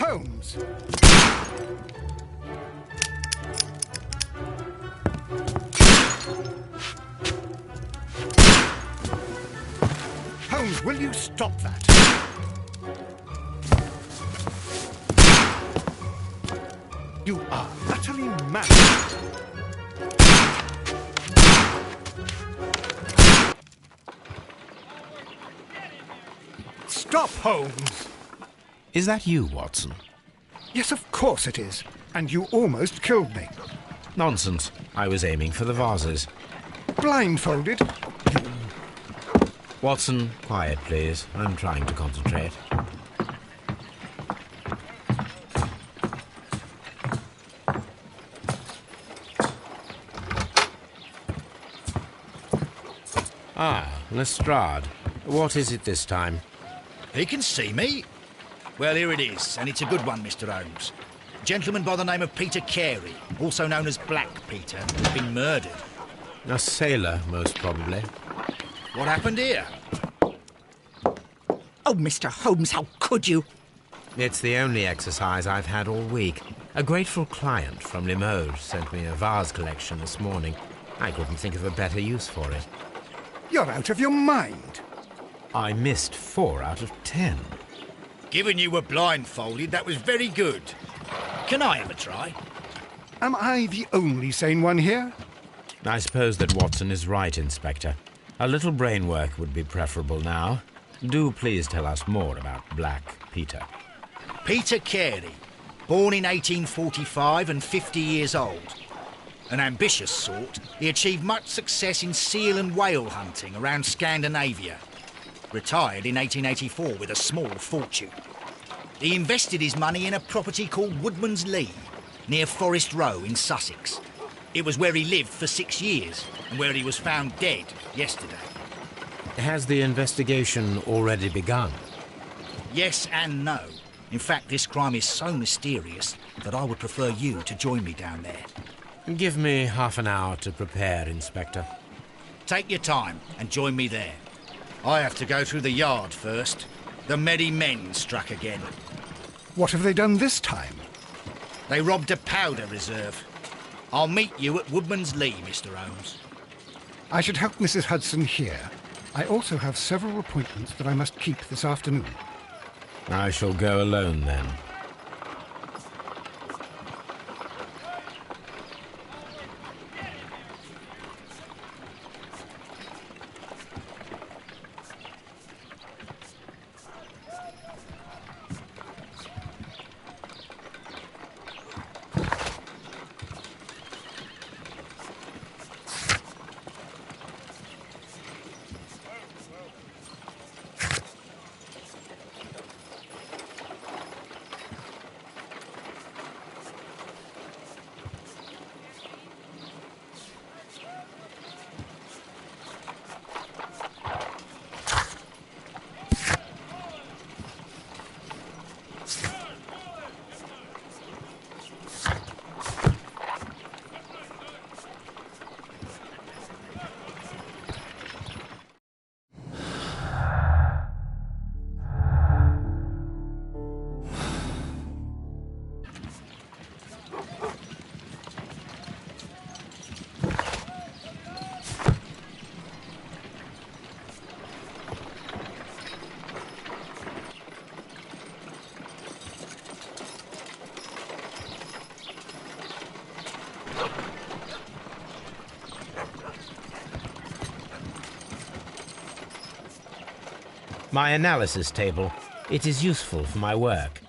Holmes! Holmes, will you stop that? You are utterly mad. Stop, Holmes! Is that you, Watson? Yes, of course it is. And you almost killed me. Nonsense. I was aiming for the vases. Blindfolded? Watson, quiet, please. I'm trying to concentrate. Ah, Lestrade. What is it this time? He can see me. Well, here it is, and it's a good one, Mr. Holmes. A gentleman by the name of Peter Carey, also known as Black Peter, has been murdered. A sailor, most probably. What happened here? Oh, Mr. Holmes, how could you? It's the only exercise I've had all week. A grateful client from Limoges sent me a vase collection this morning. I couldn't think of a better use for it. You're out of your mind. I missed 4 out of 10. Given you were blindfolded, that was very good. Can I have a try? Am I the only sane one here? I suppose that Watson is right, Inspector. A little brain work would be preferable now. Do please tell us more about Black Peter. Peter Carey, born in 1845 and 50 years old. An ambitious sort, he achieved much success in seal and whale hunting around Scandinavia. Retired in 1884 with a small fortune. He invested his money in a property called Woodman's Lee, near Forest Row in Sussex. It was where he lived for 6 years, and where he was found dead yesterday. Has the investigation already begun? Yes and no. In fact, this crime is so mysterious that I would prefer you to join me down there. Give me half an hour to prepare, Inspector. Take your time and join me there. I have to go through the yard first. The merry men struck again. What have they done this time? They robbed a powder reserve. I'll meet you at Woodman's Lee, Mr. Holmes. I should help Mrs. Hudson here. I also have several appointments that I must keep this afternoon. I shall go alone, then. My analysis table. It is useful for my work.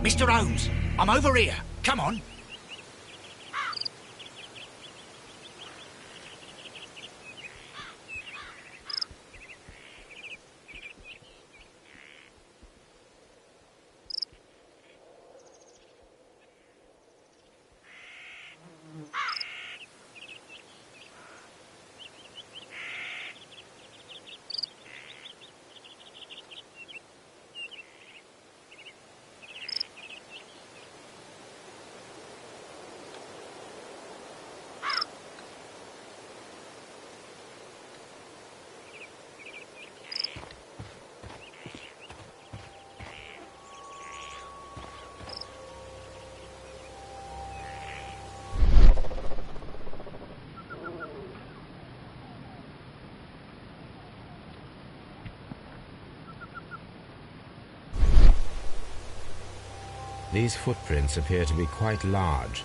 Mr. Holmes, I'm over here. Come on. These footprints appear to be quite large.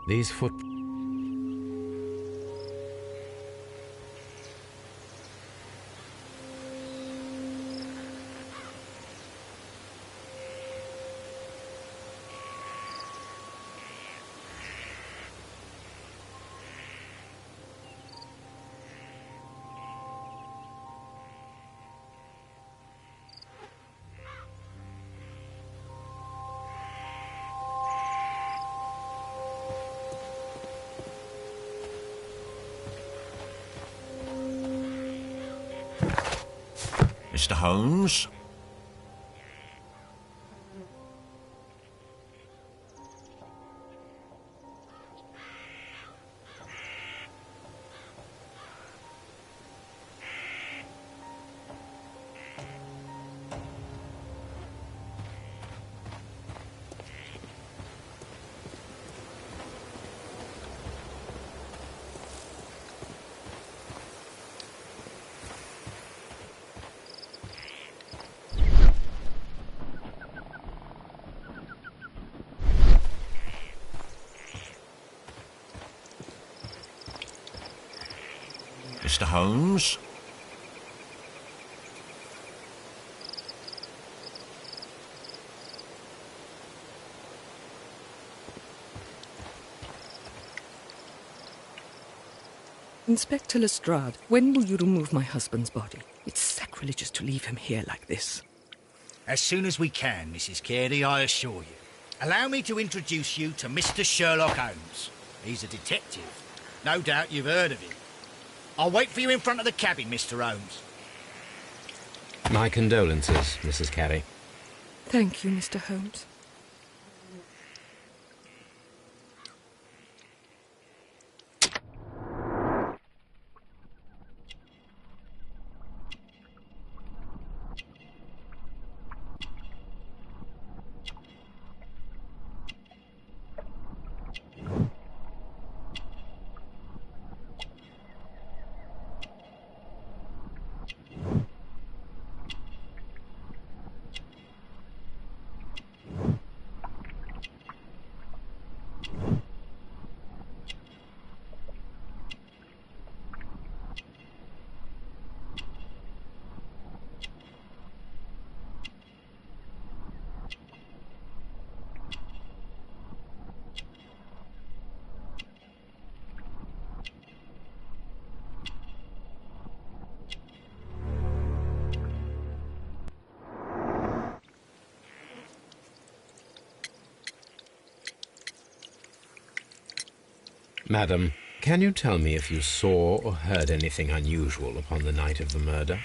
These foot... Mr. Holmes? Mr. Holmes? Inspector Lestrade, when will you remove my husband's body? It's sacrilegious to leave him here like this. As soon as we can, Mrs. Carey, I assure you. Allow me to introduce you to Mr. Sherlock Holmes. He's a detective. No doubt you've heard of him. I'll wait for you in front of the cabin, Mr. Holmes. My condolences, Mrs. Carey. Thank you, Mr. Holmes. Madam, can you tell me if you saw or heard anything unusual upon the night of the murder?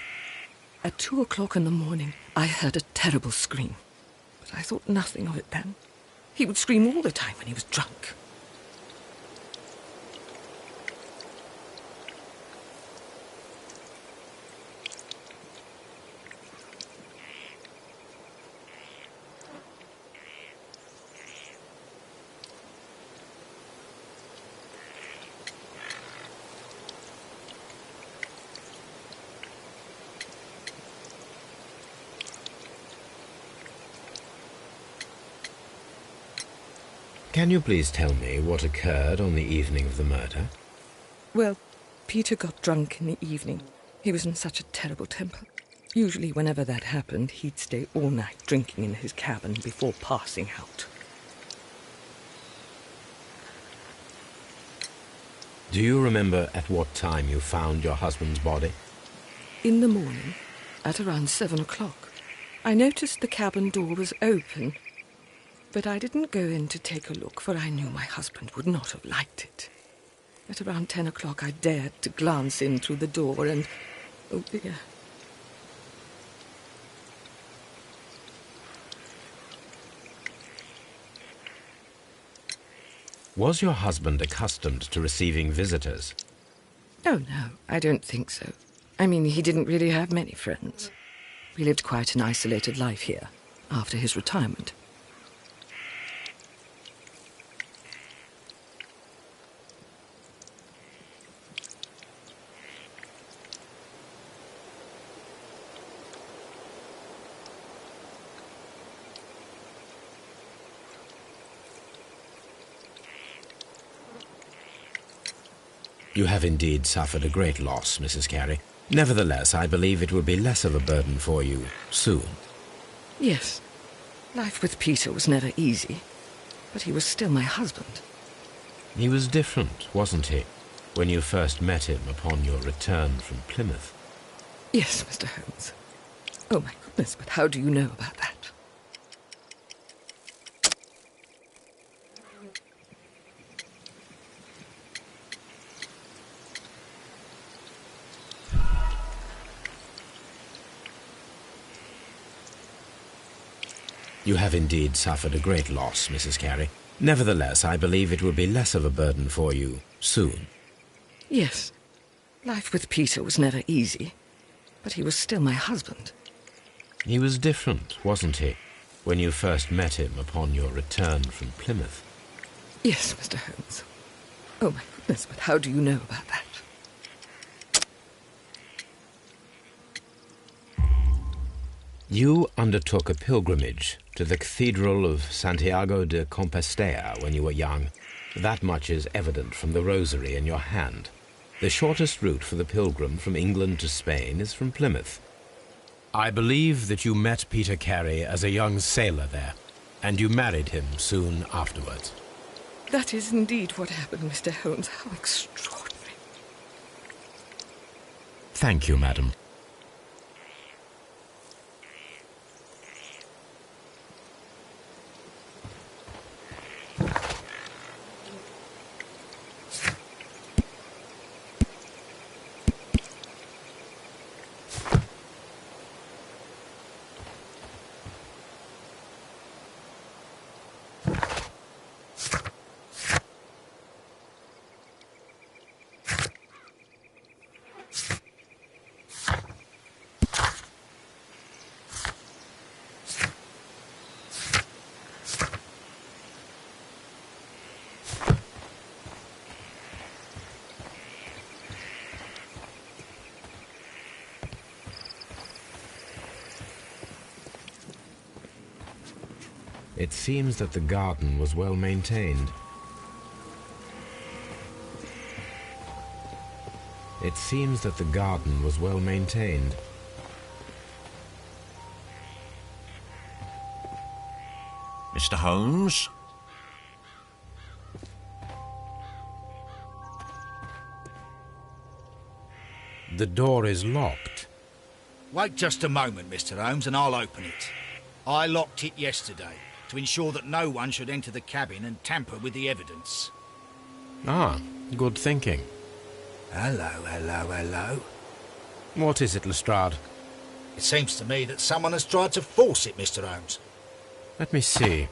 At 2 o'clock in the morning, I heard a terrible scream. But I thought nothing of it then. He would scream all the time when he was drunk. Can you please tell me what occurred on the evening of the murder? Well, Peter got drunk in the evening. He was in such a terrible temper. Usually whenever that happened, he'd stay all night drinking in his cabin before passing out. Do you remember at what time you found your husband's body? In the morning, at around 7 o'clock, I noticed the cabin door was open, but I didn't go in to take a look, for I knew my husband would not have liked it. At around 10 o'clock, I dared to glance in through the door and... oh dear. Was your husband accustomed to receiving visitors? Oh, no, I don't think so. I mean, he didn't really have many friends. We lived quite an isolated life here, after his retirement. You have indeed suffered a great loss, Mrs. Carey. Nevertheless, I believe it will be less of a burden for you soon. Yes, life with Peter was never easy, but he was still my husband. He was different, wasn't he, when you first met him upon your return from Plymouth? Yes, Mr. Holmes. Oh, my goodness, but how do you know about that? You have indeed suffered a great loss, Mrs. Carey. Nevertheless, I believe it will be less of a burden for you soon. Yes, life with Peter was never easy, but he was still my husband. He was different, wasn't he, when you first met him upon your return from Plymouth? Yes, Mr. Holmes. Oh, my goodness, but how do you know about that? You undertook a pilgrimage to the Cathedral of Santiago de Compostela when you were young. That much is evident from the rosary in your hand. The shortest route for the pilgrim from England to Spain is from Plymouth. I believe that you met Peter Carey as a young sailor there, and you married him soon afterwards. That is indeed what happened, Mr. Holmes. How extraordinary. Thank you, madam. It seems that the garden was well maintained. It seems that the garden was well maintained. Mr. Holmes? The door is locked. Wait just a moment, Mr. Holmes, and I'll open it. I locked it yesterday to ensure that no one should enter the cabin and tamper with the evidence. Ah, good thinking. Hello, hello, hello. What is it, Lestrade? It seems to me that someone has tried to force it, Mr. Holmes. Let me see.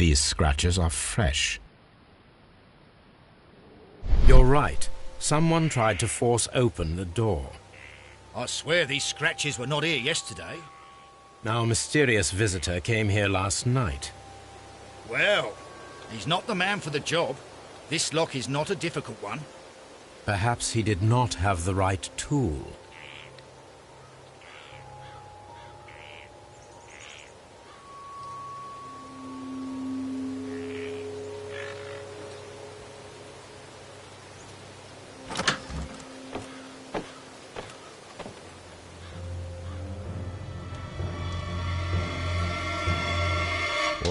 These scratches are fresh. You're right. Someone tried to force open the door. I swear these scratches were not here yesterday. Now, a mysterious visitor came here last night. Well, he's not the man for the job. This lock is not a difficult one. Perhaps he did not have the right tool.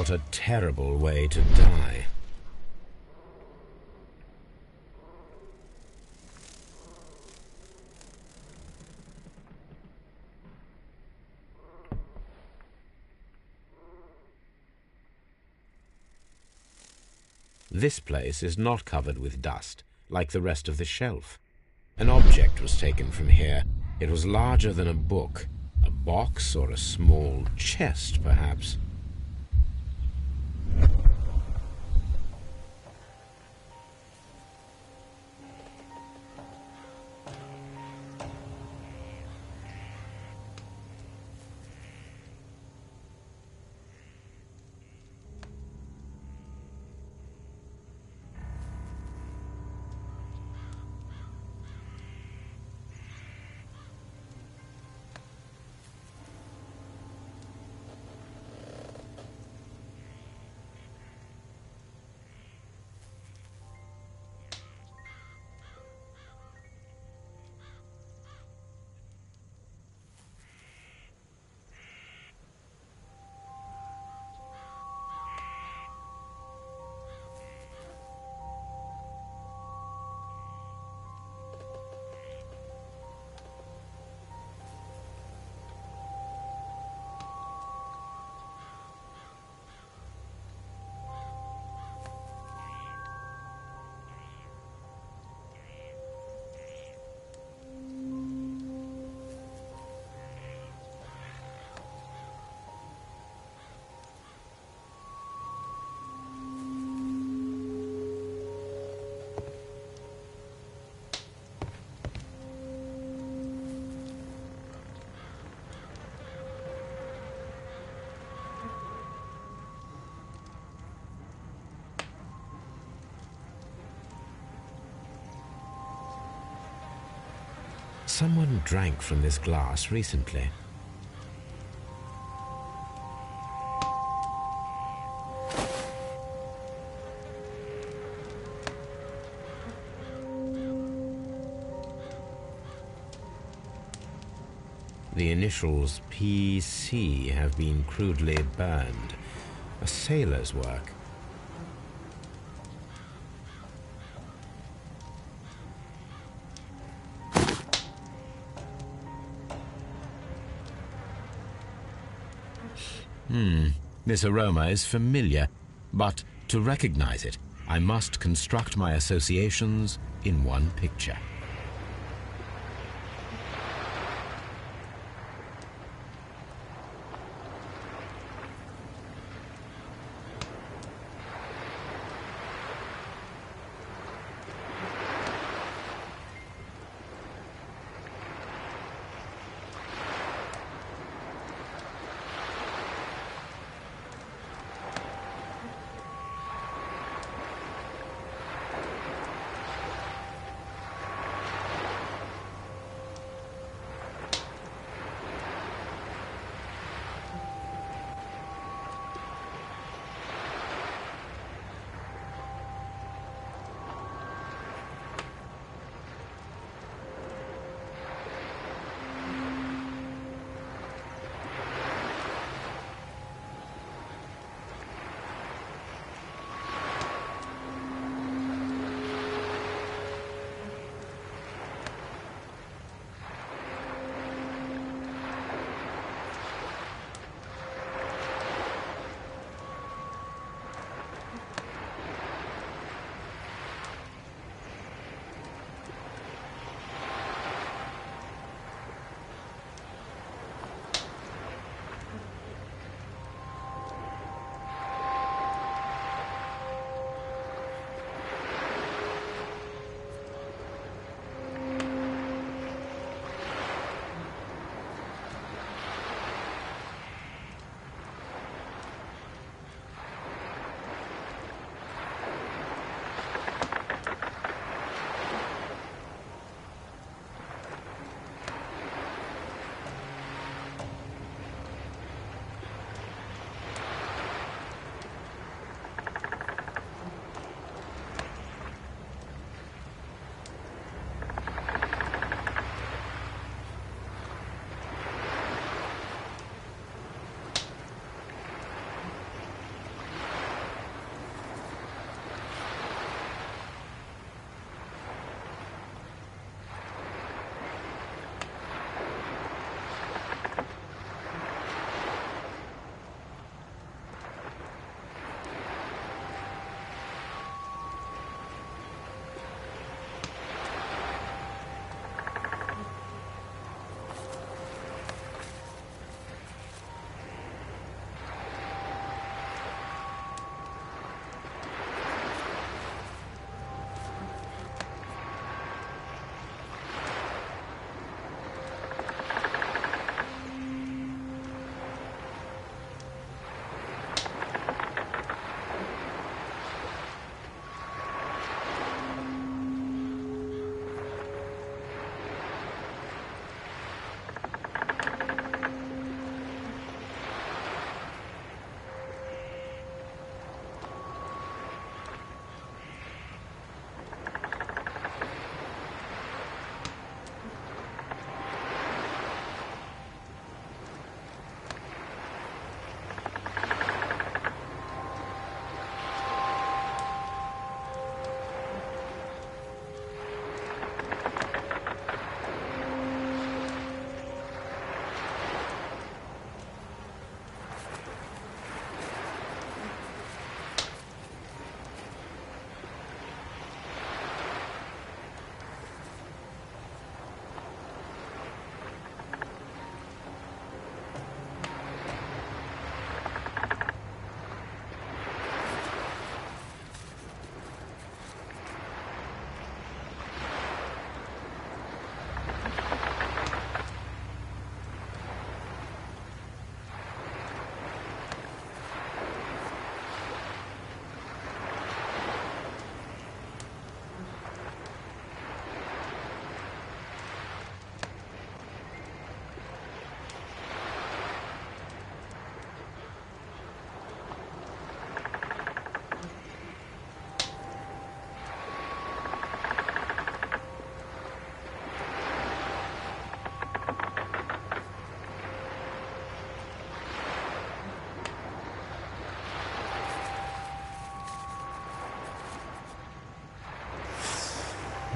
What a terrible way to die. This place is not covered with dust, like the rest of the shelf. An object was taken from here. It was larger than a book, a box or a small chest, perhaps. Someone drank from this glass recently. The initials PC have been crudely burned. A sailor's work. This aroma is familiar, but to recognize it, I must construct my associations in one picture.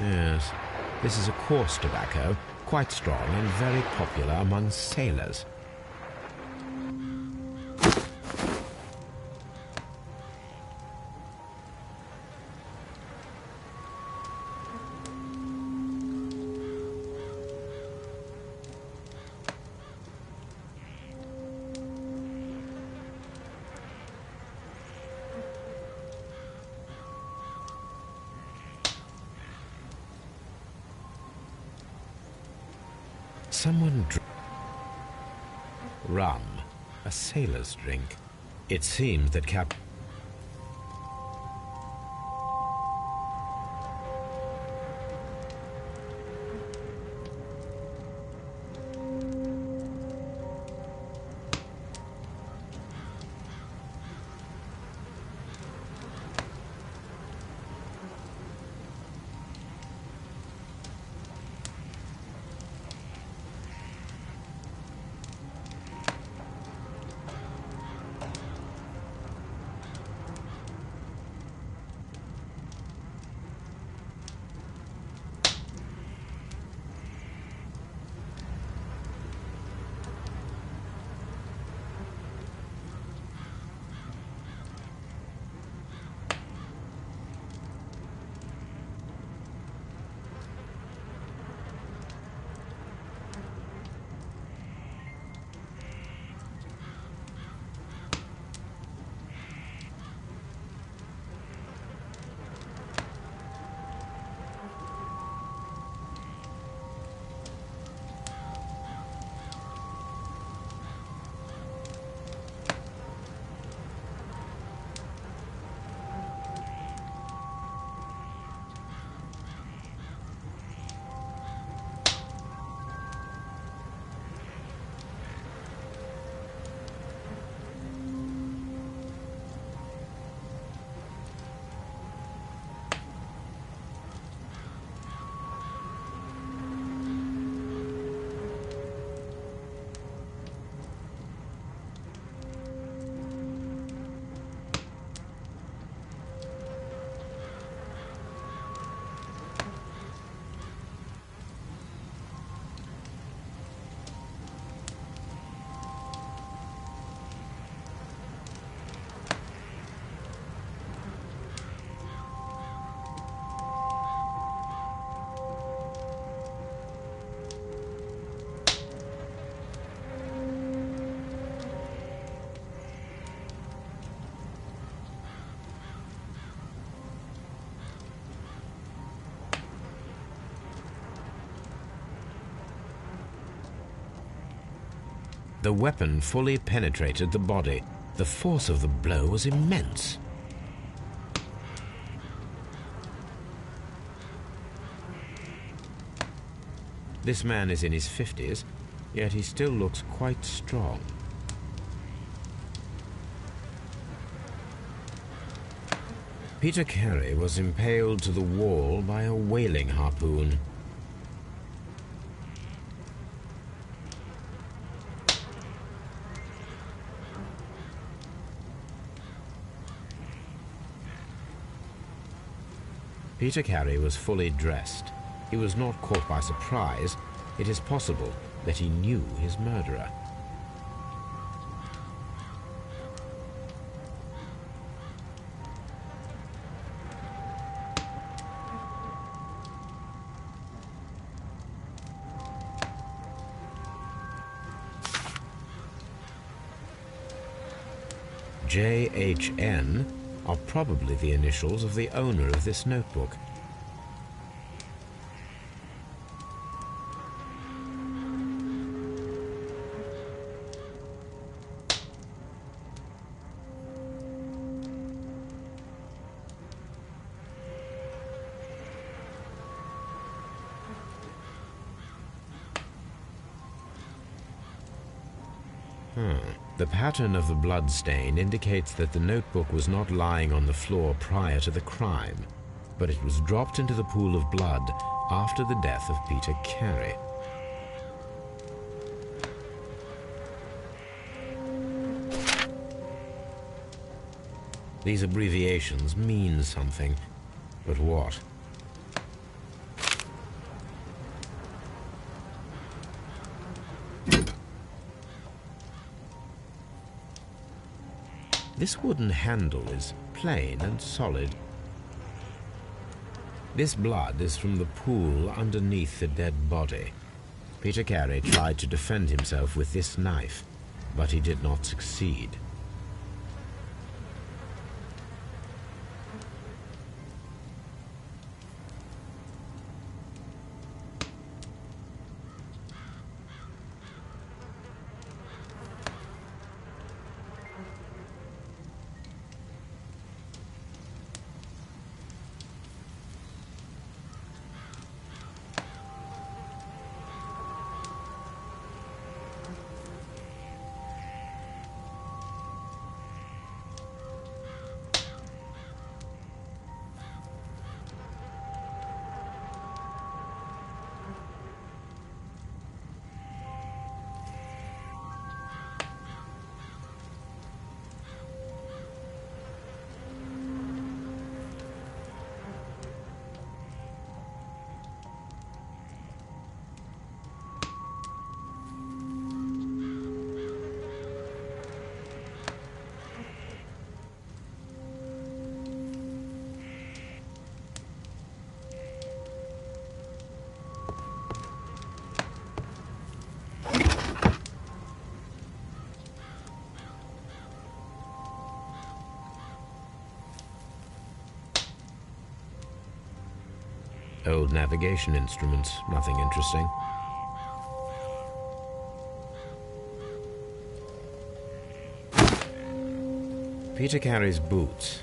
Yes, this is a coarse tobacco, quite strong and very popular among sailors. Someone rum, a sailor's drink. It seems that the weapon fully penetrated the body. The force of the blow was immense. This man is in his 50s, yet he still looks quite strong. Peter Carey was impaled to the wall by a whaling harpoon. Peter Carey was fully dressed. He was not caught by surprise. It is possible that he knew his murderer. J.H.N. are probably the initials of the owner of this notebook. The pattern of the blood stain indicates that the notebook was not lying on the floor prior to the crime, but it was dropped into the pool of blood after the death of Peter Carey. These abbreviations mean something, but what? This wooden handle is plain and solid. This blood is from the pool underneath the dead body. Peter Carey tried to defend himself with this knife, but he did not succeed. Old navigation instruments, nothing interesting. Peter Carey's boots.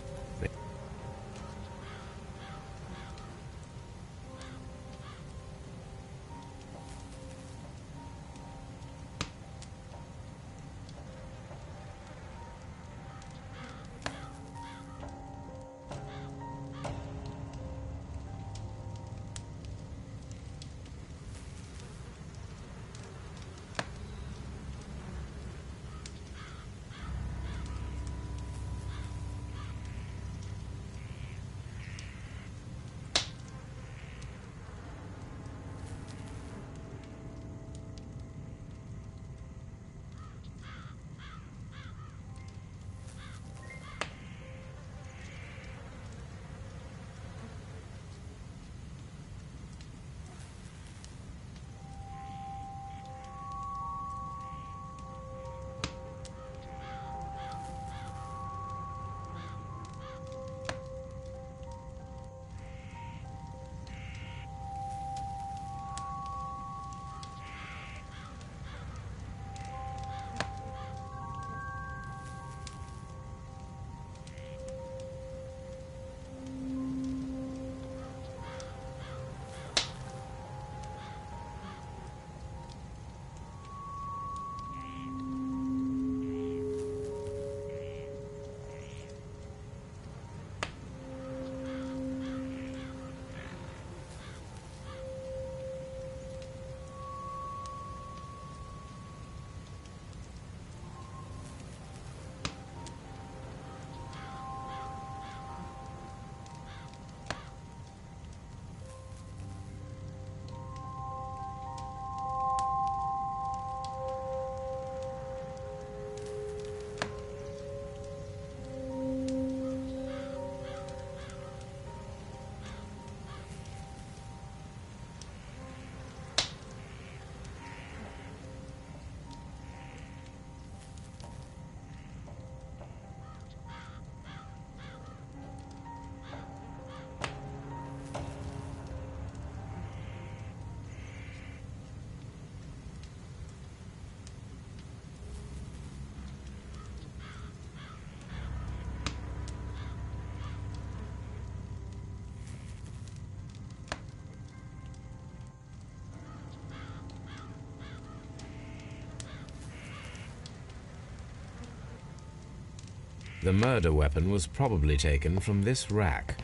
The murder weapon was probably taken from this rack.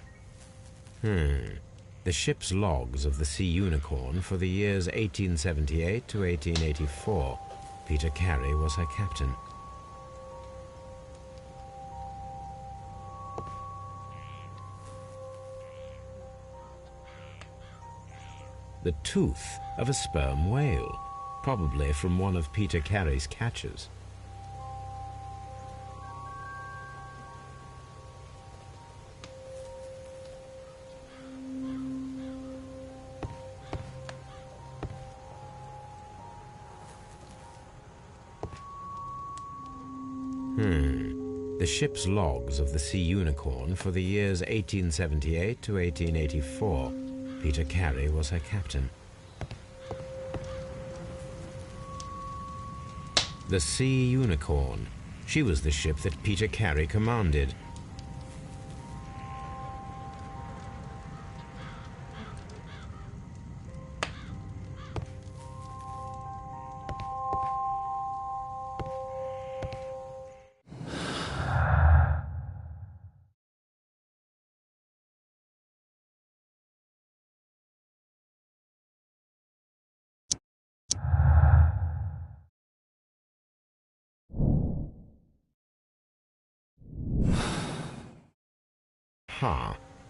The ship's logs of the Sea Unicorn for the years 1878 to 1884. Peter Carey was her captain. The tooth of a sperm whale, probably from one of Peter Carey's catches. The ship's logs of the Sea Unicorn for the years 1878 to 1884. Peter Carey was her captain. The Sea Unicorn. She was the ship that Peter Carey commanded.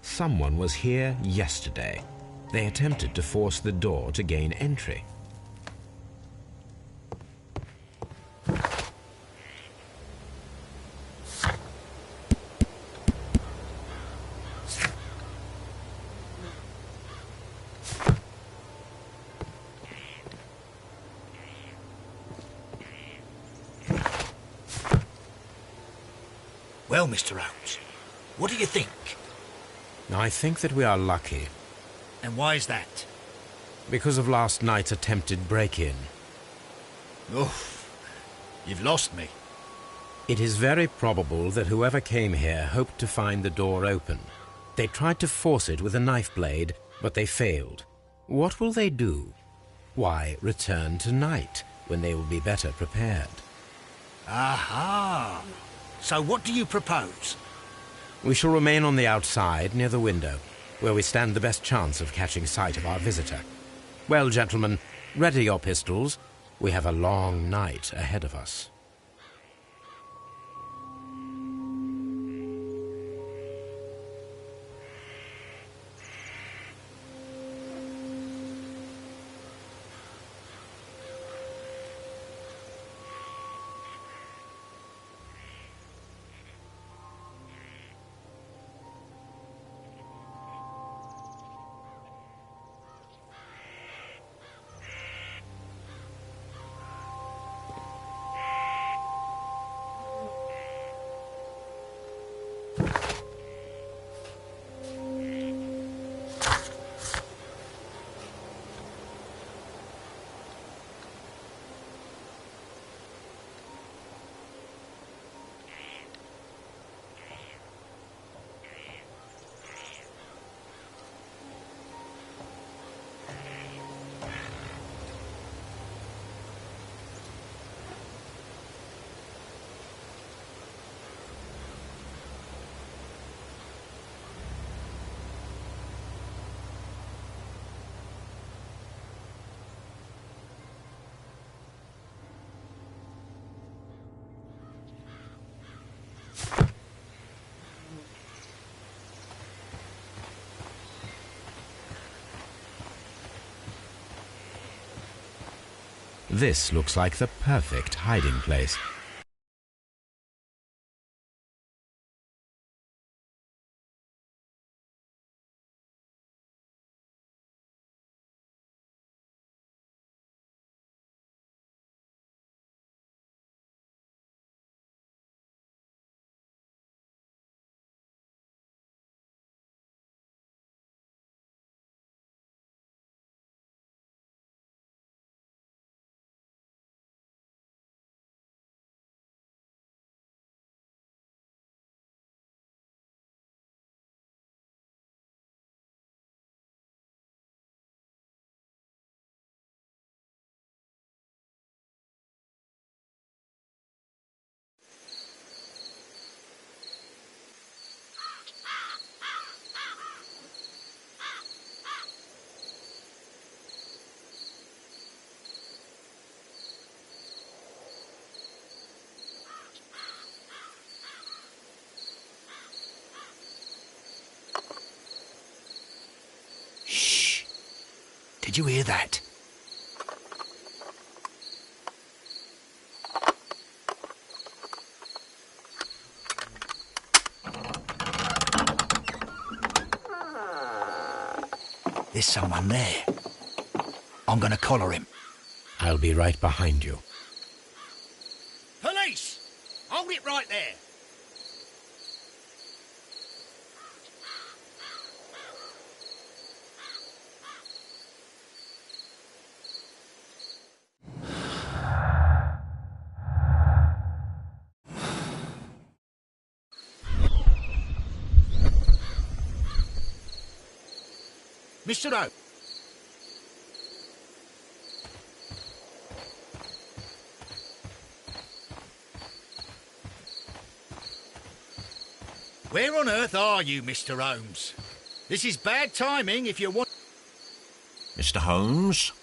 Someone was here yesterday. They attempted to force the door to gain entry. Well, Mr. Holmes, what do you think? I think that we are lucky. And why is that? Because of last night's attempted break-in. Oof, you've lost me. It is very probable that whoever came here hoped to find the door open. They tried to force it with a knife blade, but they failed. What will they do? Why, return tonight, when they will be better prepared. Aha! So what do you propose? We shall remain on the outside, near the window, where we stand the best chance of catching sight of our visitor. Well, gentlemen, ready your pistols. We have a long night ahead of us. This looks like the perfect hiding place. Did you hear that? There's someone there. I'm gonna collar him. I'll be right behind you. Police! Hold Hold it right there. Mr. O. Where on earth are you, Mr. Holmes? This is bad timing if you want... Mr. Holmes?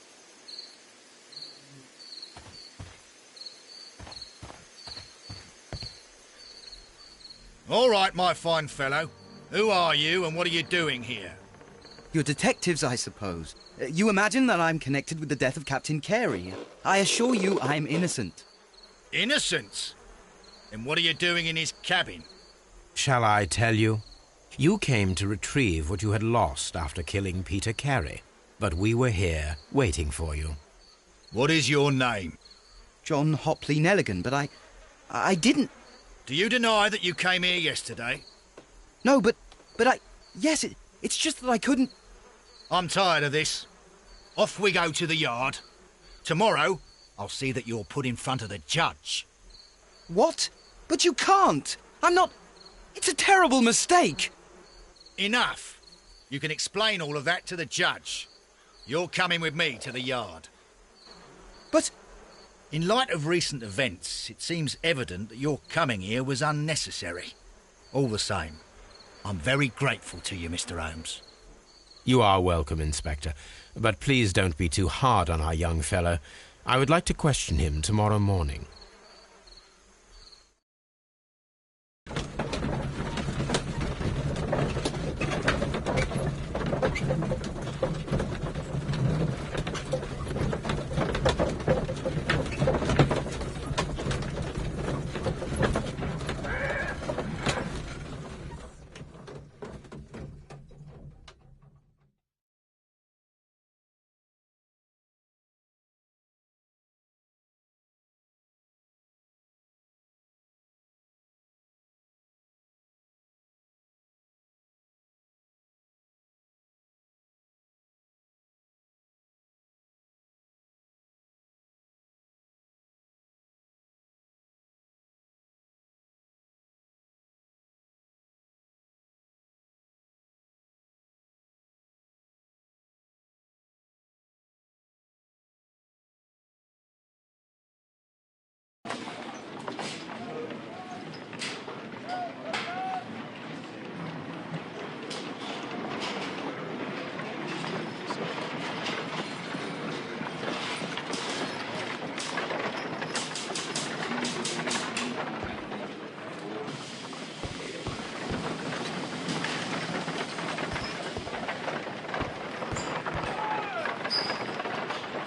All right, my fine fellow. Who are you and what are you doing here? You're detectives, I suppose. You imagine that I'm connected with the death of Captain Carey. I assure you I'm innocent. Innocent? And what are you doing in his cabin? Shall I tell you? You came to retrieve what you had lost after killing Peter Carey, but we were here waiting for you. What is your name? John Hopley Nelligan, but I didn't... Do you deny that you came here yesterday? No, but yes, it's just that I couldn't... I'm tired of this. Off we go to the yard. Tomorrow, I'll see that you're put in front of the judge. What? But you can't! I'm not... It's a terrible mistake! Enough. You can explain all of that to the judge. You're coming with me to the yard. But... In light of recent events, it seems evident that your coming here was unnecessary. All the same, I'm very grateful to you, Mr. Holmes. You are welcome, Inspector, but please don't be too hard on our young fellow. I would like to question him tomorrow morning.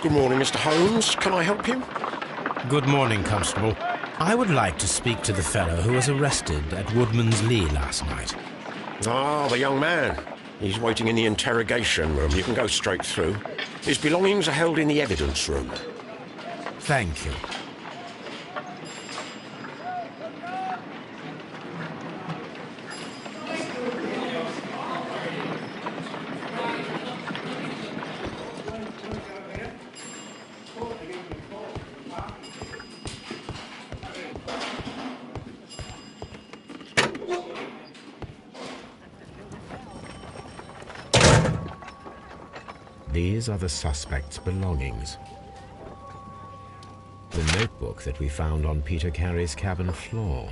Good morning, Mr. Holmes. Can I help you? Good morning, Constable. I would like to speak to the fellow who was arrested at Woodman's Lee last night. Ah, the young man. He's waiting in the interrogation room. You can go straight through. His belongings are held in the evidence room. Thank you. These are the suspect's belongings. The notebook that we found on Peter Carey's cabin floor.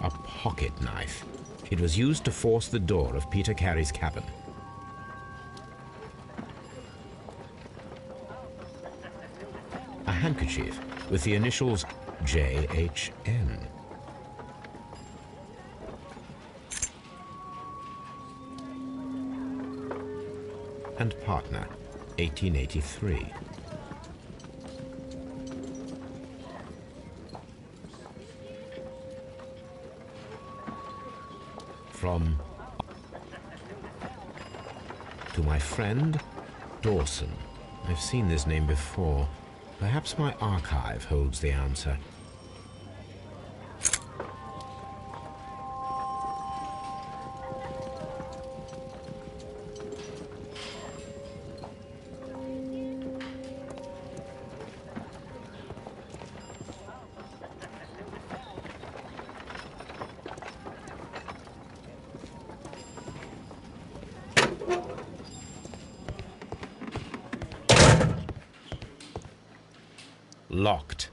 A pocket knife. It was used to force the door of Peter Carey's cabin. A handkerchief with the initials JHN. And partner, 1883. From to my friend Dawson. I've seen this name before. Perhaps my archive holds the answer. Locked.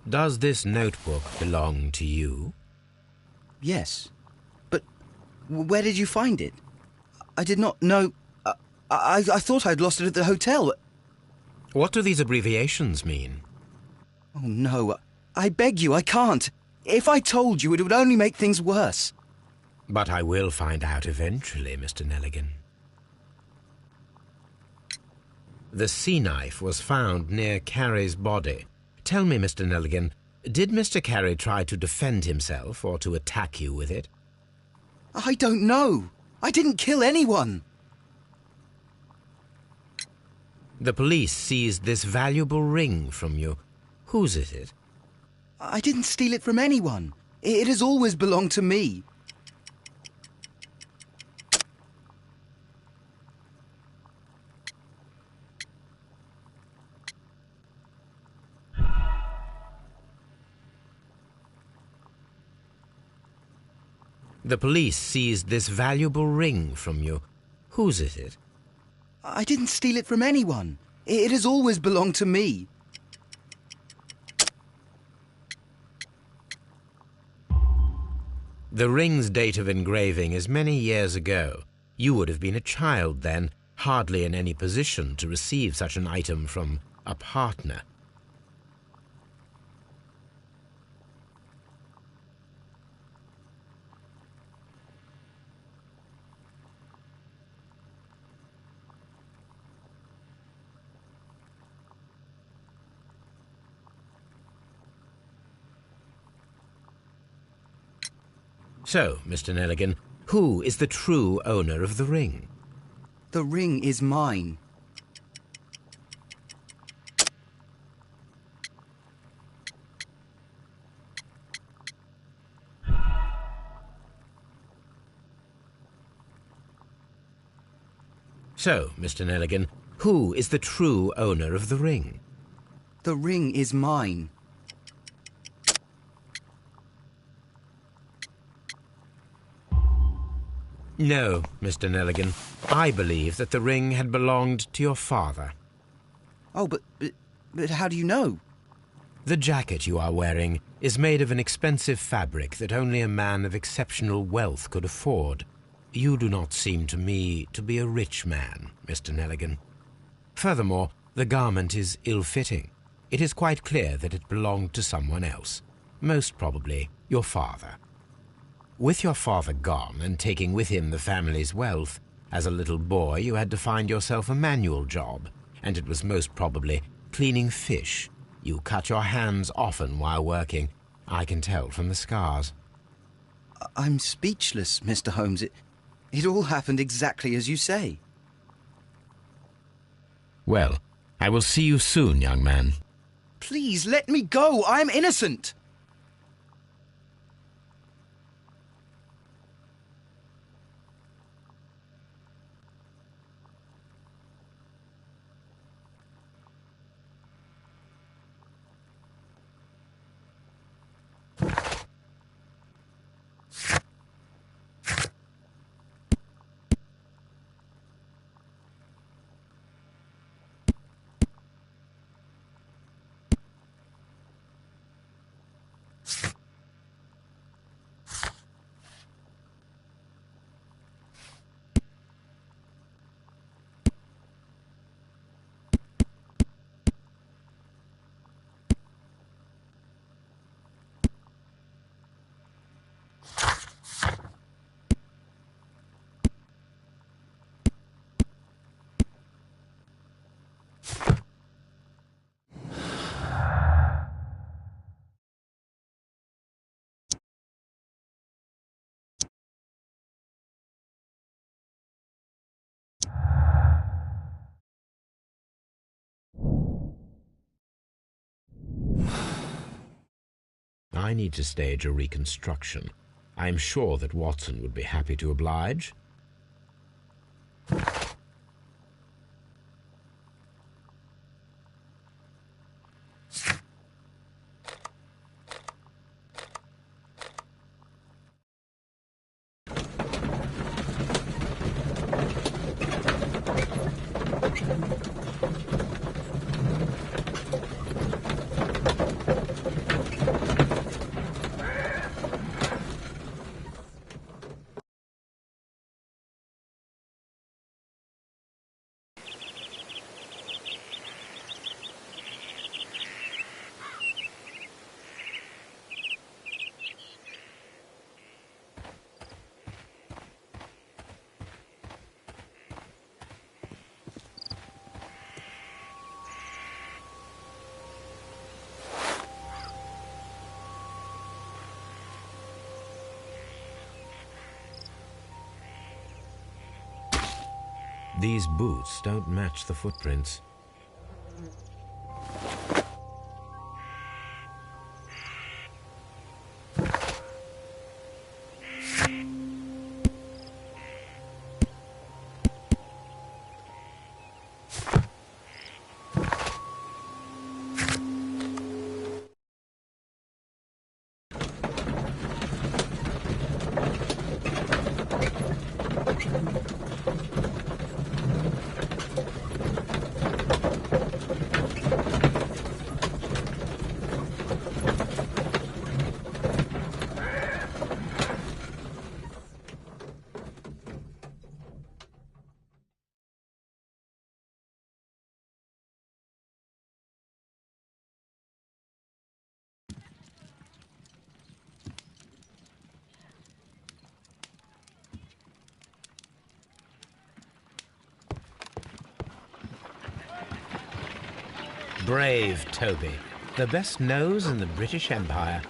Does this notebook belong to you? Yes. But where did you find it? I did not know... I thought I'd lost it at the hotel. What do these abbreviations mean? Oh, no. I beg you, I can't. If I told you, it would only make things worse. But I will find out eventually, Mr. Nelligan. The sea knife was found near Carey's body. Tell me, Mr. Nelligan, did Mr. Carey try to defend himself or to attack you with it? I don't know. I didn't kill anyone. The police seized this valuable ring from you. Whose is it? I didn't steal it from anyone. It has always belonged to me. The police seized this valuable ring from you. Whose is it? I didn't steal it from anyone. It has always belonged to me. The ring's date of engraving is many years ago. You would have been a child then, hardly in any position to receive such an item from a partner. So, Mr. Nelligan, who is the true owner of the ring? The ring is mine. So, Mr. Nelligan, who is the true owner of the ring? The ring is mine. No, Mr. Nelligan. I believe that the ring had belonged to your father. Oh, but how do you know? The jacket you are wearing is made of an expensive fabric that only a man of exceptional wealth could afford. You do not seem to me to be a rich man, Mr. Nelligan. Furthermore, the garment is ill-fitting. It is quite clear that it belonged to someone else, most probably your father. With your father gone and taking with him the family's wealth, as a little boy you had to find yourself a manual job, and it was most probably cleaning fish. You cut your hands often while working. I can tell from the scars. I'm speechless, Mr. Holmes. It all happened exactly as you say. Well, I will see you soon, young man. Please, let me go. I'm innocent. I need to stage a reconstruction. I am sure that Watson would be happy to oblige. These boots don't match the footprints. Brave Toby, the best nose in the British Empire.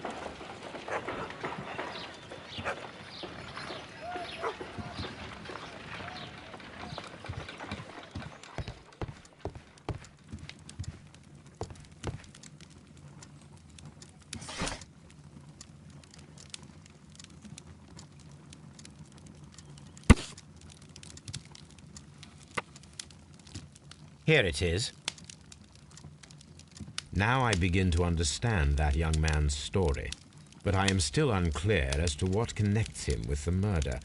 Here it is. Now I begin to understand that young man's story, but I am still unclear as to what connects him with the murder.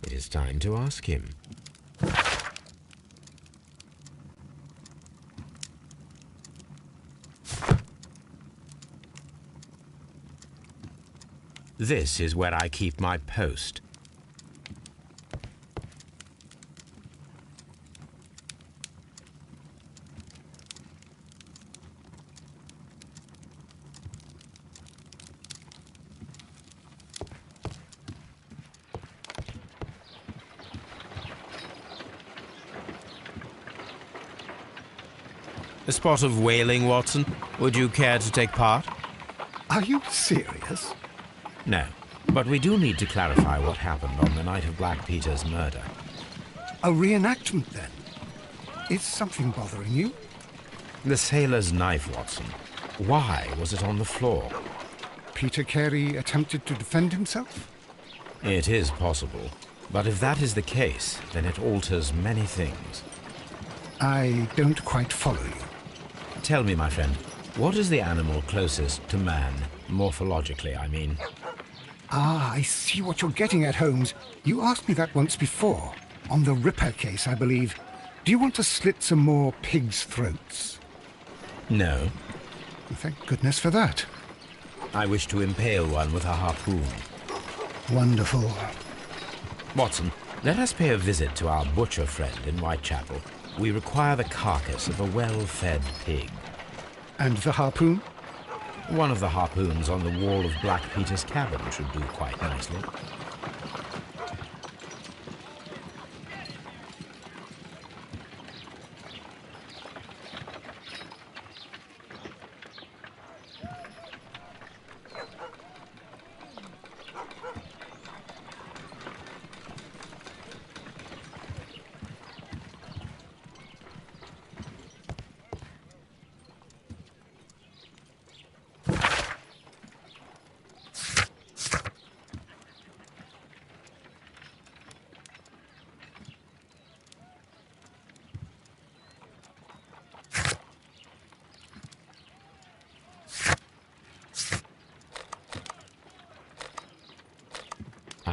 It is time to ask him. This is where I keep my post. A spot of whaling, Watson? Would you care to take part? Are you serious? No, but we do need to clarify what happened on the night of Black Peter's murder. A reenactment, then? Is something bothering you? The sailor's knife, Watson. Why was it on the floor? Peter Carey attempted to defend himself? It is possible. But if that is the case, then it alters many things. I don't quite follow you. Tell me, my friend, what is the animal closest to man, morphologically, I mean? Ah, I see what you're getting at, Holmes. You asked me that once before. On the Ripper case, I believe. Do you want to slit some more pigs' throats? No. Thank goodness for that. I wish to impale one with a harpoon. Wonderful. Watson, let us pay a visit to our butcher friend in Whitechapel. We require the carcass of a well-fed pig. And the harpoon? One of the harpoons on the wall of Black Peter's cabin should do quite nicely.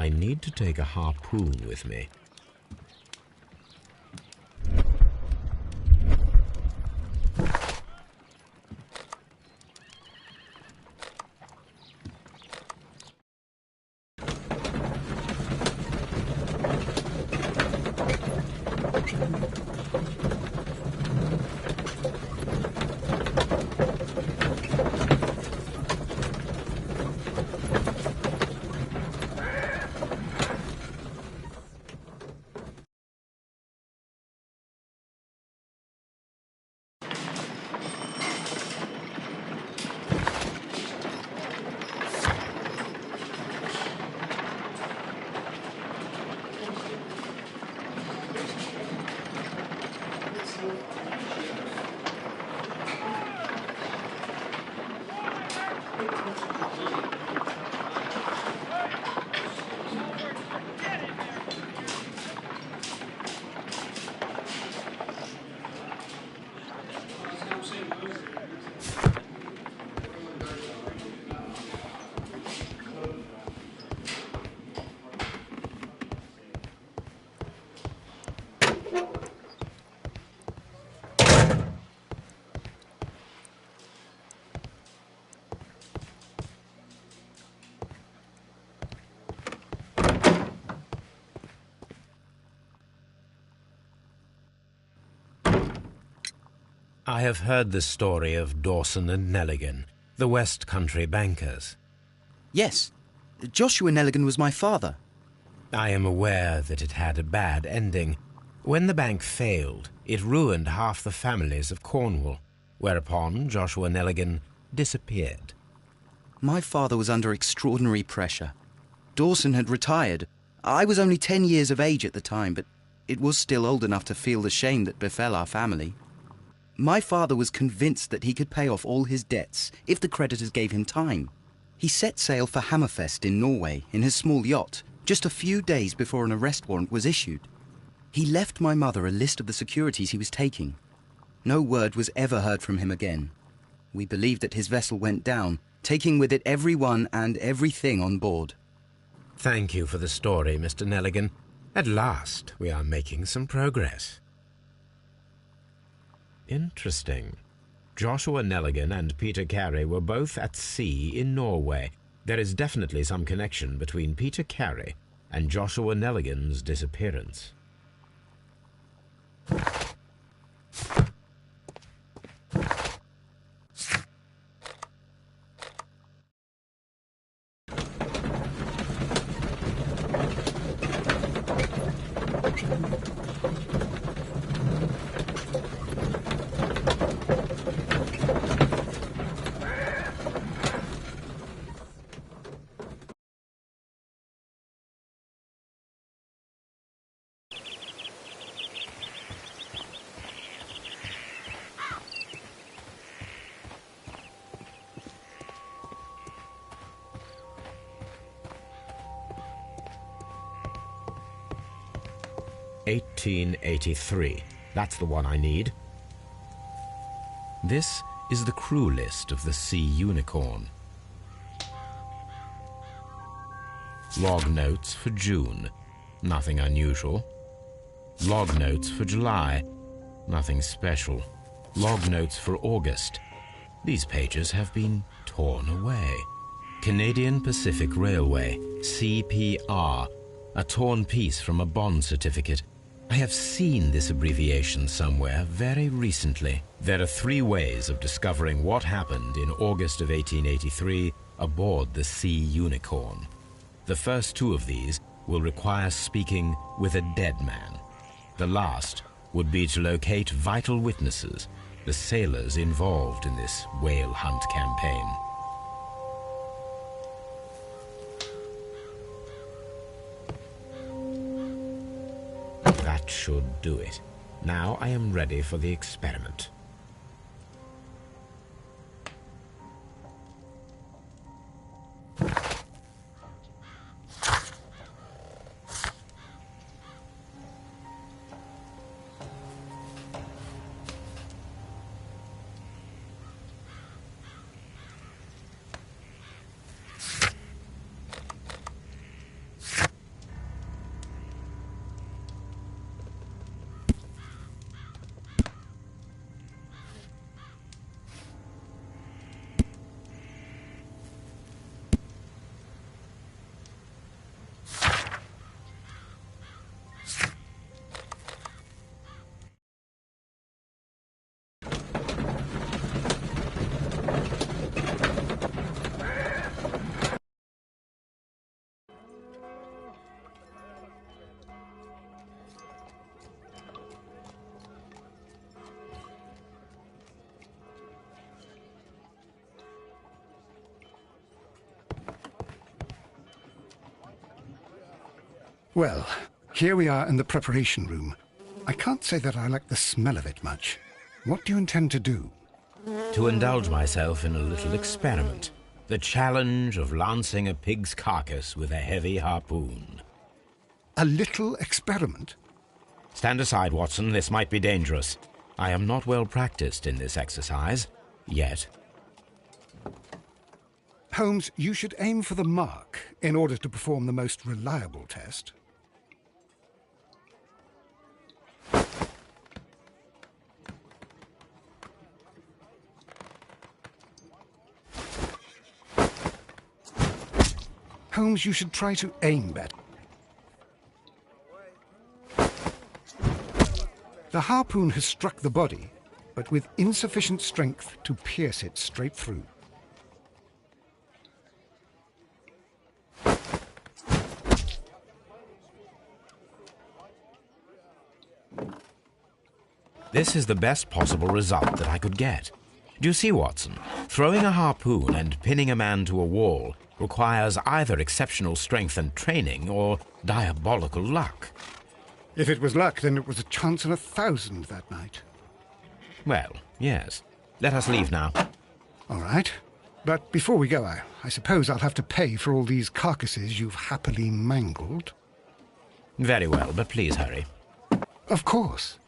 I need to take a harpoon with me. I have heard the story of Dawson and Nelligan, the West Country bankers. Yes. Joshua Nelligan was my father. I am aware that it had a bad ending. When the bank failed, it ruined half the families of Cornwall, whereupon Joshua Nelligan disappeared. My father was under extraordinary pressure. Dawson had retired. I was only 10 years of age at the time, but it was still old enough to feel the shame that befell our family. My father was convinced that he could pay off all his debts if the creditors gave him time. He set sail for Hammerfest in Norway in his small yacht, just a few days before an arrest warrant was issued. He left my mother a list of the securities he was taking. No word was ever heard from him again. We believe that his vessel went down, taking with it everyone and everything on board. Thank you for the story, Mr. Nelligan. At last, we are making some progress. Interesting. Joshua Nelligan and Peter Carey were both at sea in Norway. There is definitely some connection between Peter Carey and Joshua Nelligan's disappearance. 1883. That's the one I need. This is the crew list of the Sea Unicorn. Log notes for June. Nothing unusual. Log notes for July. Nothing special. Log notes for August. These pages have been torn away. Canadian Pacific Railway, CPR, a torn piece from a bond certificate. I have seen this abbreviation somewhere very recently. There are 3 ways of discovering what happened in August of 1883 aboard the Sea Unicorn. The first 2 of these will require speaking with a dead man. The last would be to locate vital witnesses, the sailors involved in this whale hunt campaign. That should do it. Now I am ready for the experiment. Well, here we are in the preparation room. I can't say that I like the smell of it much. What do you intend to do? To indulge myself in a little experiment. The challenge of lancing a pig's carcass with a heavy harpoon. A little experiment? Stand aside, Watson. This might be dangerous. I am not well practiced in this exercise. Yet. Holmes, you should aim for the mark in order to perform the most reliable test. Holmes, you should try to aim better. The harpoon has struck the body, but with insufficient strength to pierce it straight through. This is the best possible result that I could get. Do you see, Watson? Throwing a harpoon and pinning a man to a wall requires either exceptional strength and training or diabolical luck. If it was luck, then it was a chance in 1,000 that night. Well, yes. Let us leave now. All right. But before we go, I suppose I'll have to pay for all these carcasses you've happily mangled. Very well, but please hurry. Of course.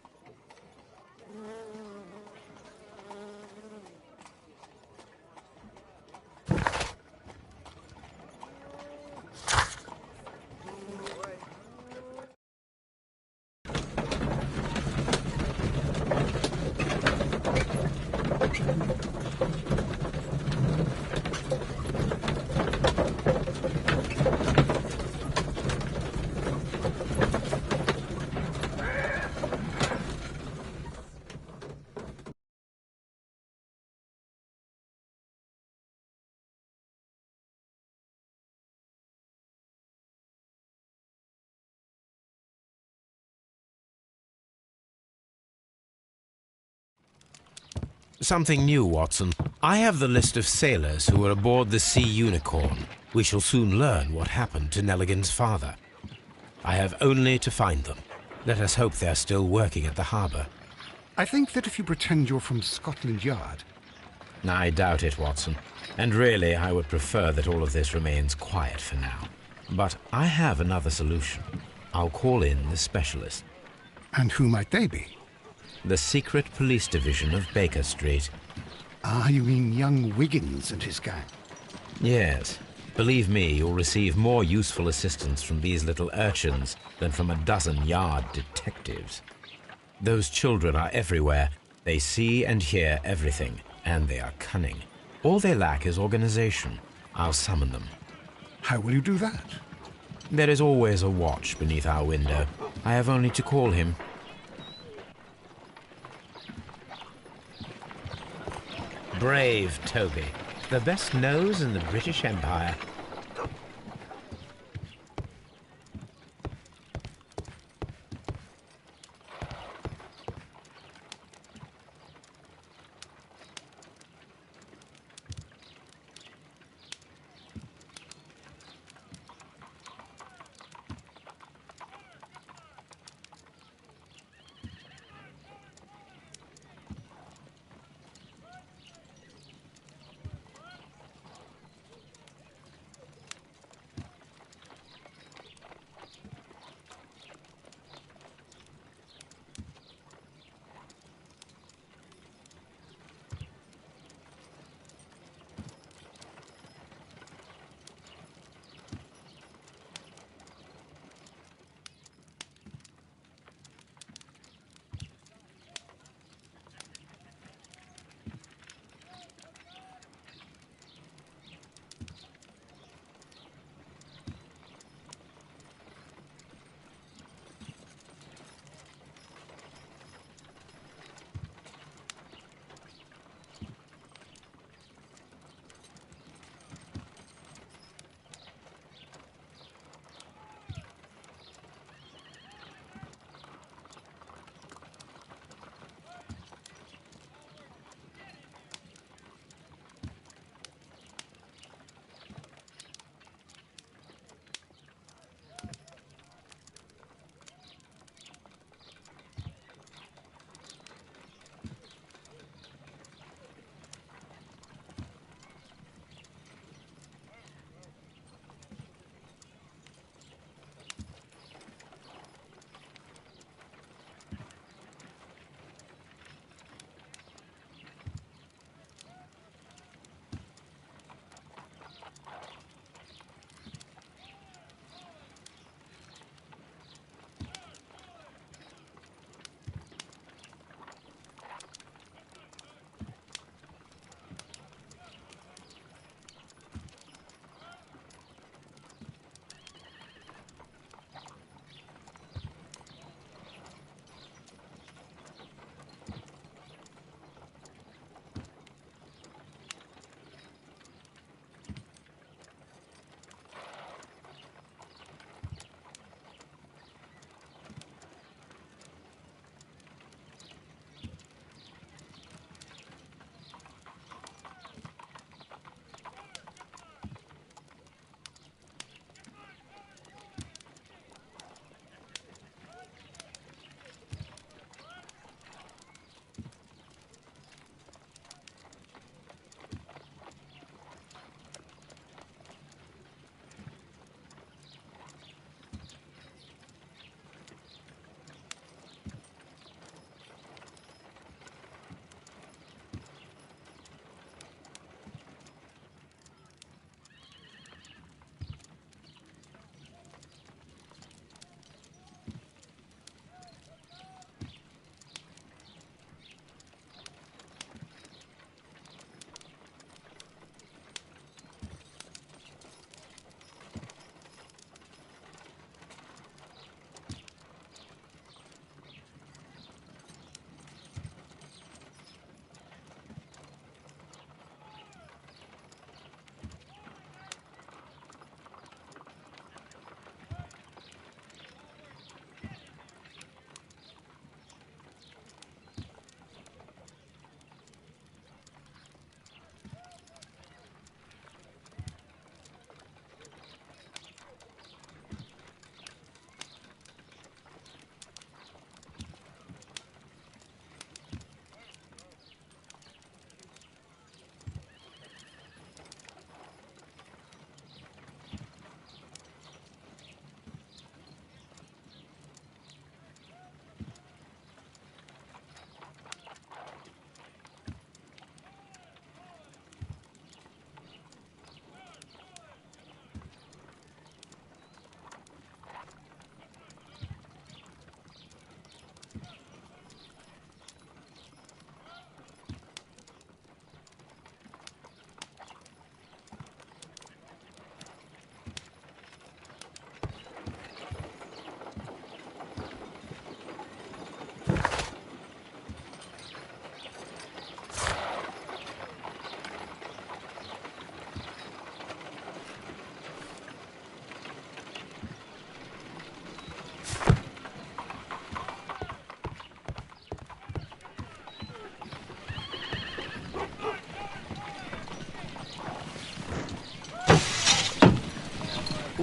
Something new, Watson. I have the list of sailors who were aboard the Sea Unicorn. We shall soon learn what happened to Nelligan's father. I have only to find them. Let us hope they are still working at the harbour. I think that if you pretend you're from Scotland Yard... I doubt it, Watson. And really, I would prefer that all of this remains quiet for now. But I have another solution. I'll call in the specialist. And who might they be? The secret police division of Baker Street. Ah, you mean young Wiggins and his gang? Yes. Believe me, you'll receive more useful assistance from these little urchins than from a dozen yard detectives. Those children are everywhere. They see and hear everything, and they are cunning. All they lack is organization. I'll summon them. How will you do that? There is always a watch beneath our window. I have only to call him. Brave Toby. The best nose in the British Empire.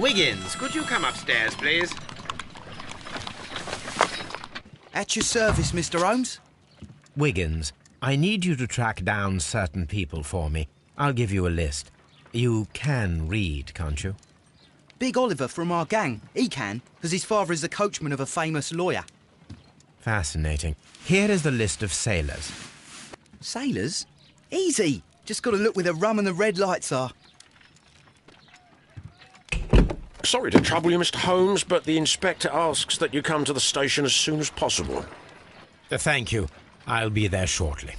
Wiggins, could you come upstairs, please? At your service, Mr. Holmes. Wiggins, I need you to track down certain people for me. I'll give you a list. You can read, can't you? Big Oliver from our gang. He can, because his father is the coachman of a famous lawyer. Fascinating. Here is the list of sailors. Sailors? Easy. Just got to look where the rum and the red lights are. Sorry to trouble you, Mr. Holmes, but the inspector asks that you come to the station as soon as possible. Thank you. I'll be there shortly.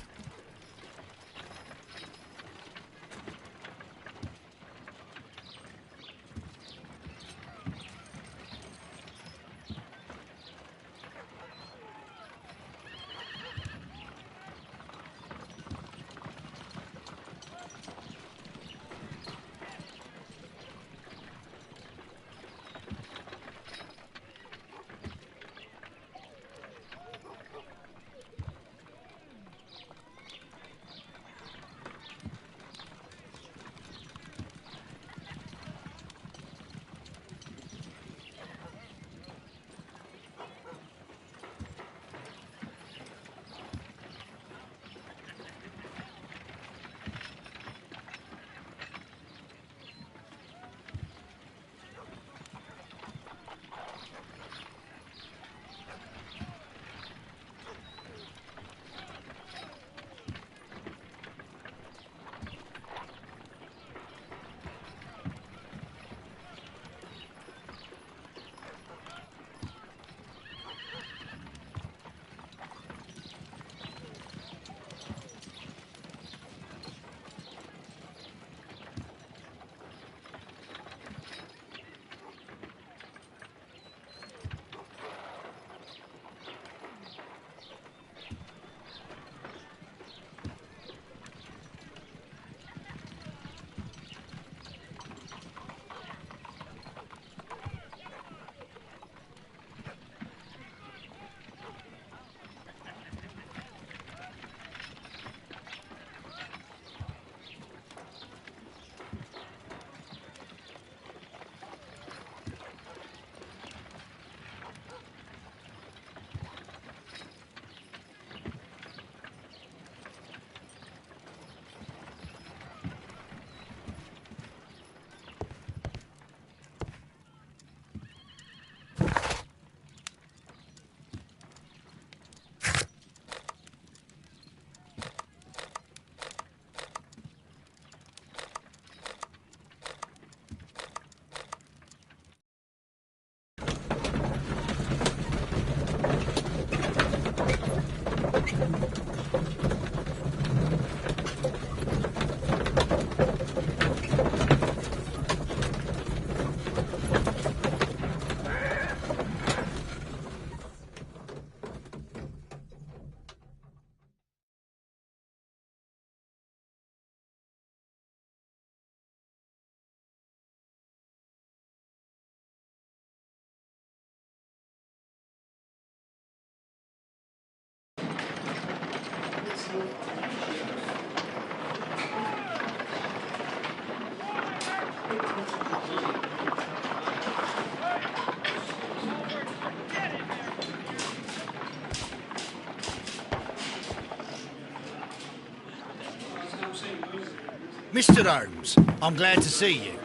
Mr. Holmes, I'm glad to see you.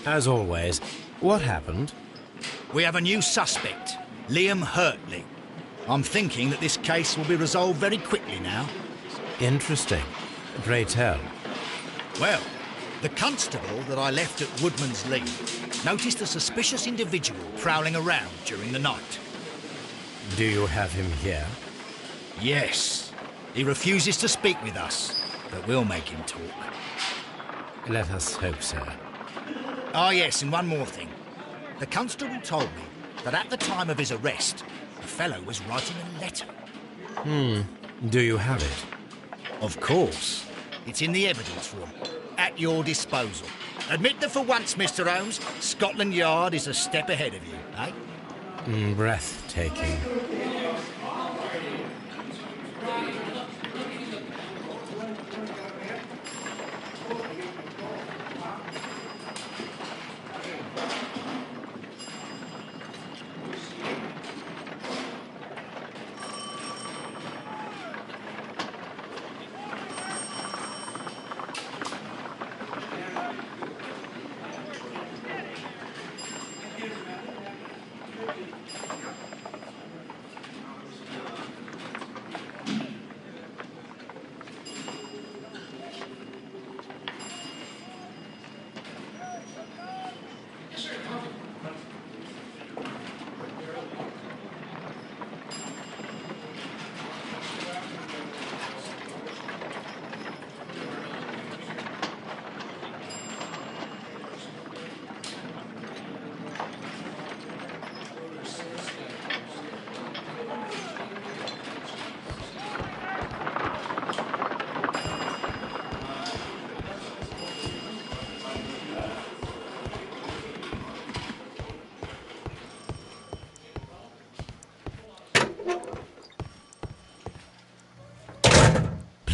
As always, what happened? We have a new suspect, Liam Hurtley. I'm thinking that this case will be resolved very quickly now. Interesting. Pray tell. Well, the constable that I left at Woodman's Lee noticed a suspicious individual prowling around during the night. Do you have him here? Yes. He refuses to speak with us, but we'll make him talk. Let us hope so. Ah, yes, and one more thing. The constable told me that at the time of his arrest, the fellow was writing a letter. Do you have it? Of course. It's in the evidence room, at your disposal. Admit that for once, Mr. Holmes, Scotland Yard is a step ahead of you, eh? Breathtaking.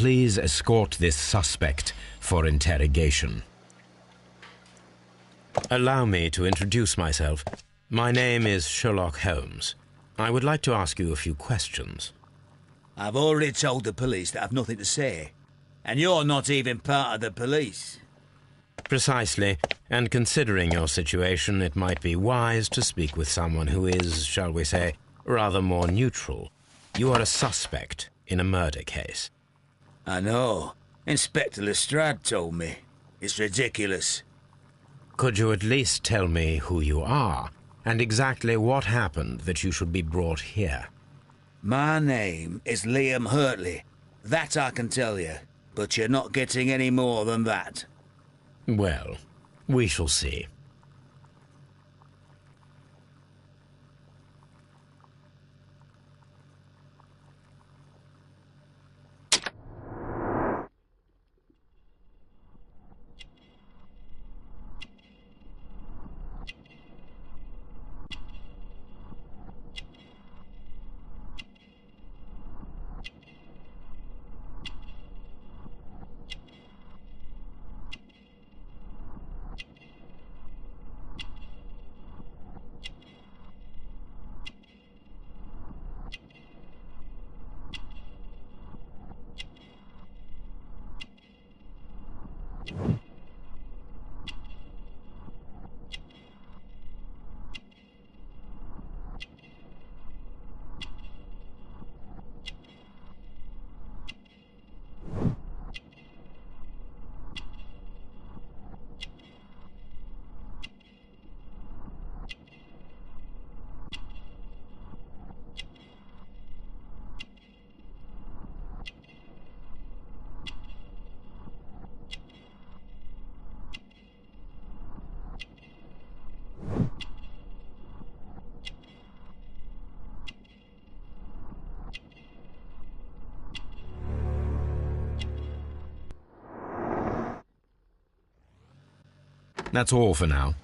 please escort this suspect for interrogation? Allow me to introduce myself. My name is Sherlock Holmes. I would like to ask you a few questions. I've already told the police that I've nothing to say. And you're not even part of the police. Precisely. And considering your situation, it might be wise to speak with someone who is, shall we say, rather more neutral. You are a suspect in a murder case. I know. Inspector Lestrade told me. It's ridiculous. Could you at least tell me who you are, and exactly what happened that you should be brought here? My name is Liam Hurtley. That I can tell you. But you're not getting any more than that. Well, we shall see. That's all for now.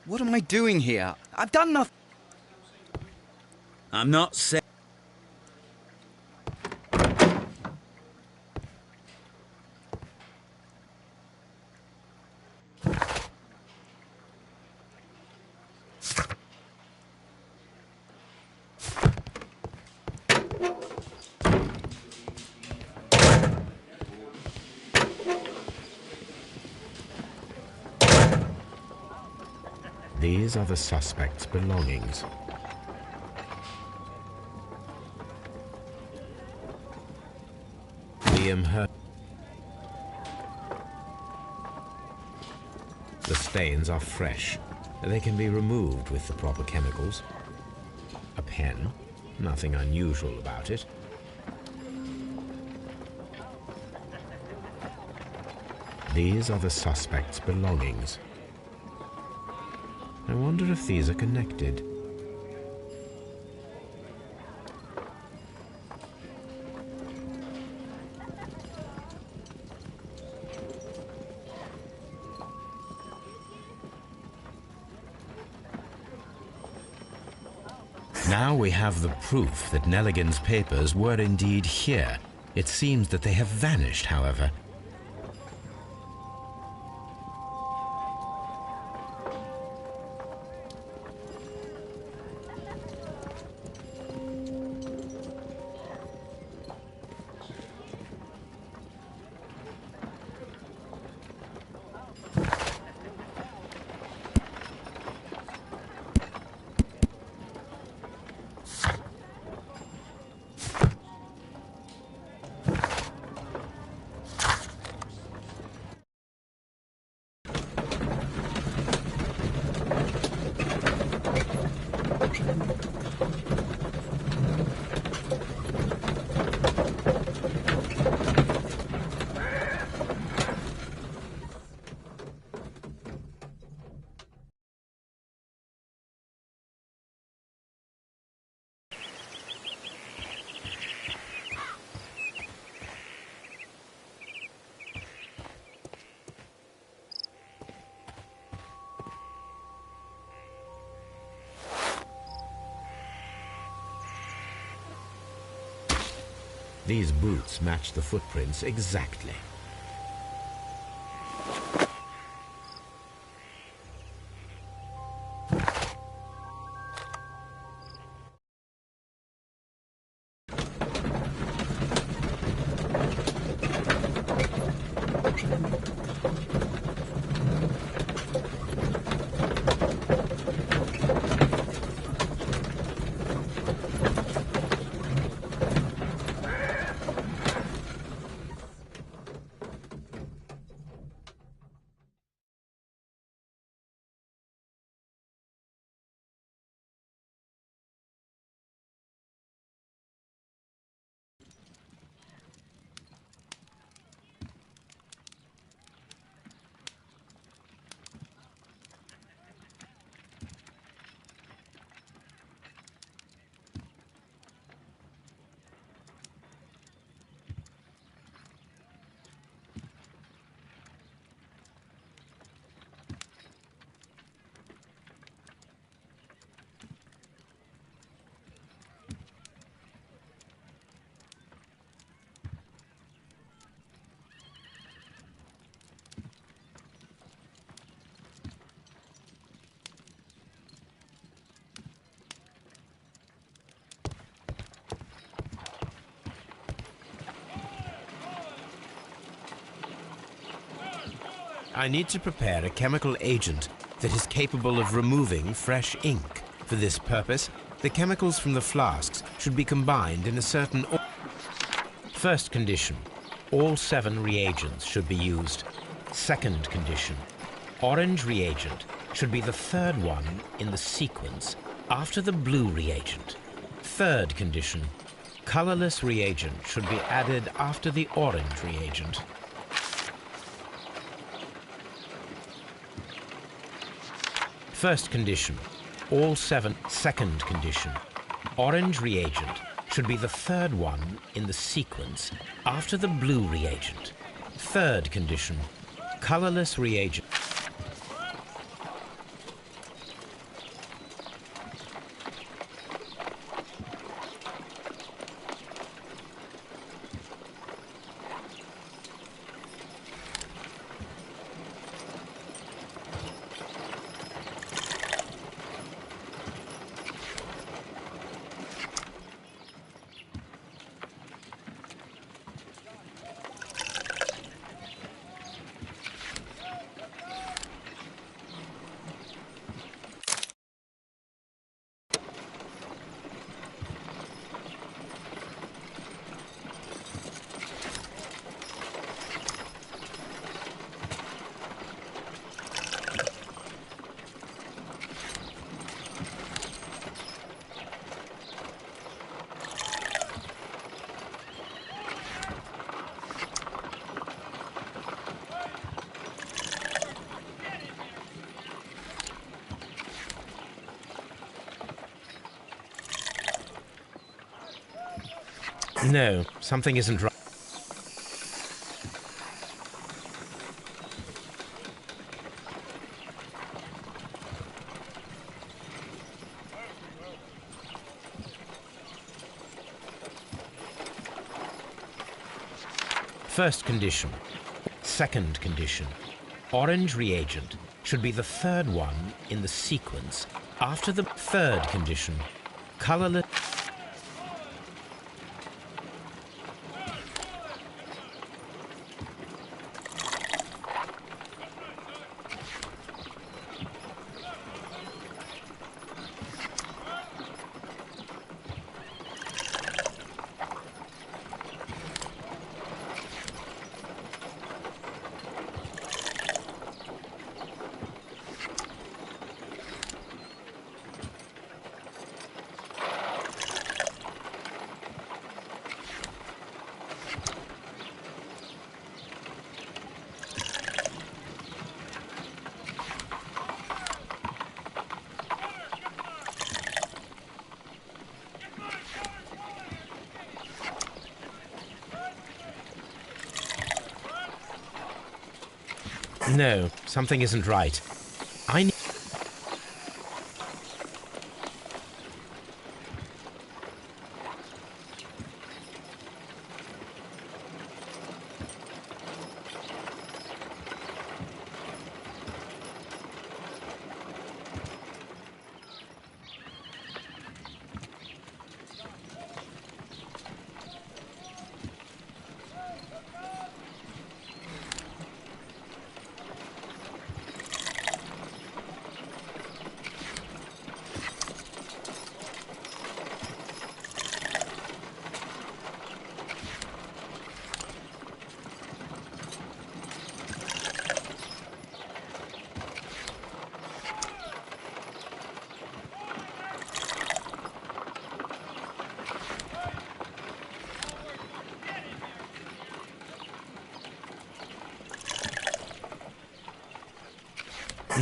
What am I doing here? I've done nothing. I'm not saying... These are the suspect's belongings. Liam Hurt. The stains are fresh. They can be removed with the proper chemicals. A pen. Nothing unusual about it. These are the suspect's belongings. I wonder if these are connected. Now we have the proof that Nelligan's papers were indeed here. It seems that they have vanished, however. These boots match the footprints exactly. I need to prepare a chemical agent that is capable of removing fresh ink. For this purpose, the chemicals from the flasks should be combined in a certain order. First condition, all 7 reagents should be used. Second condition, orange reagent should be the third one in the sequence after the blue reagent. Third condition, colorless reagent should be added after the orange reagent. First condition, all 7. Second condition, orange reagent should be the third one in the sequence after the blue reagent. Third condition, colorless reagent. No, something isn't right. First condition. Second condition. Orange reagent should be the third one in the sequence after the third condition. Colorless. No, something isn't right. I need...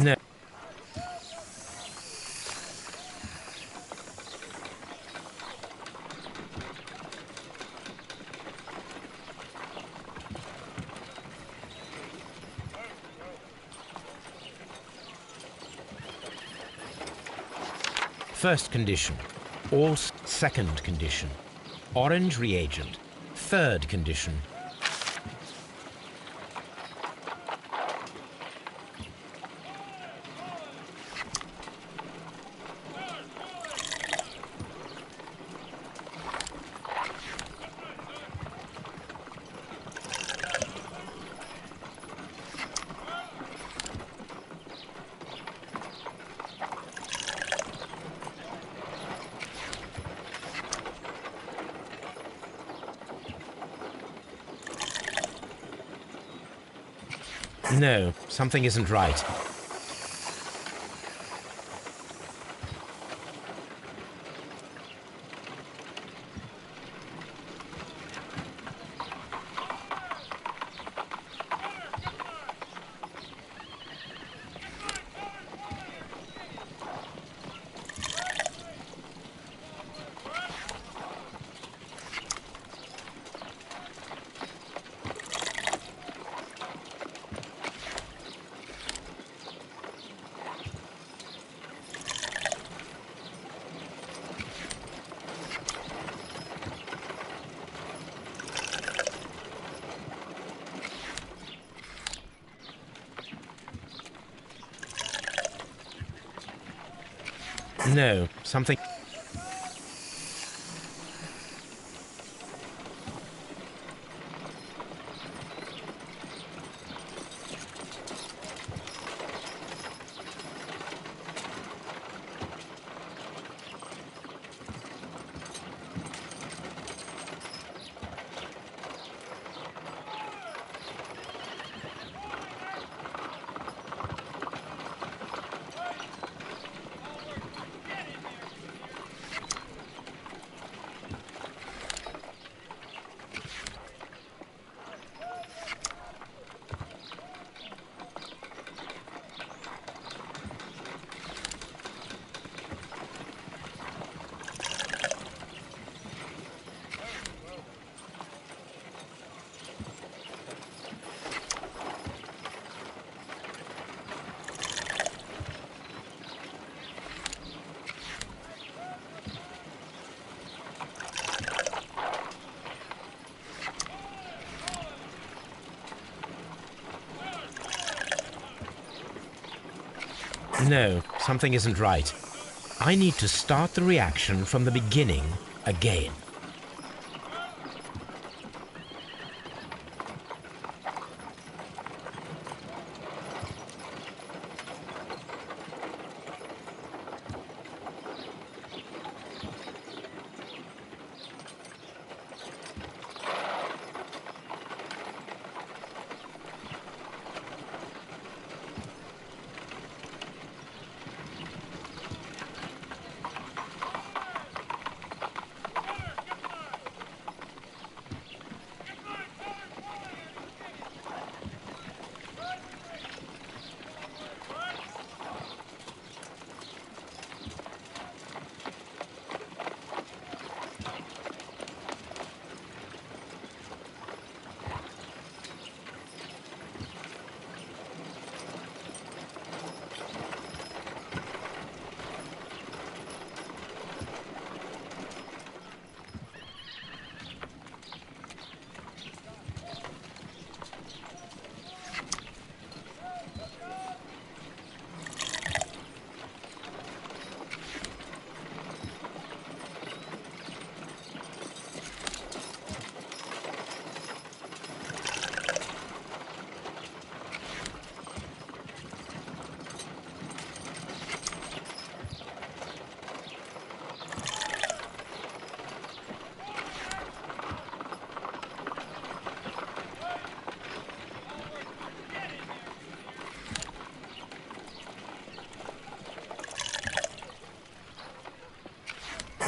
No. First condition. All second condition. Orange reagent. Third condition. No, something isn't right. No, something... No, something isn't right. I need to start the reaction from the beginning again.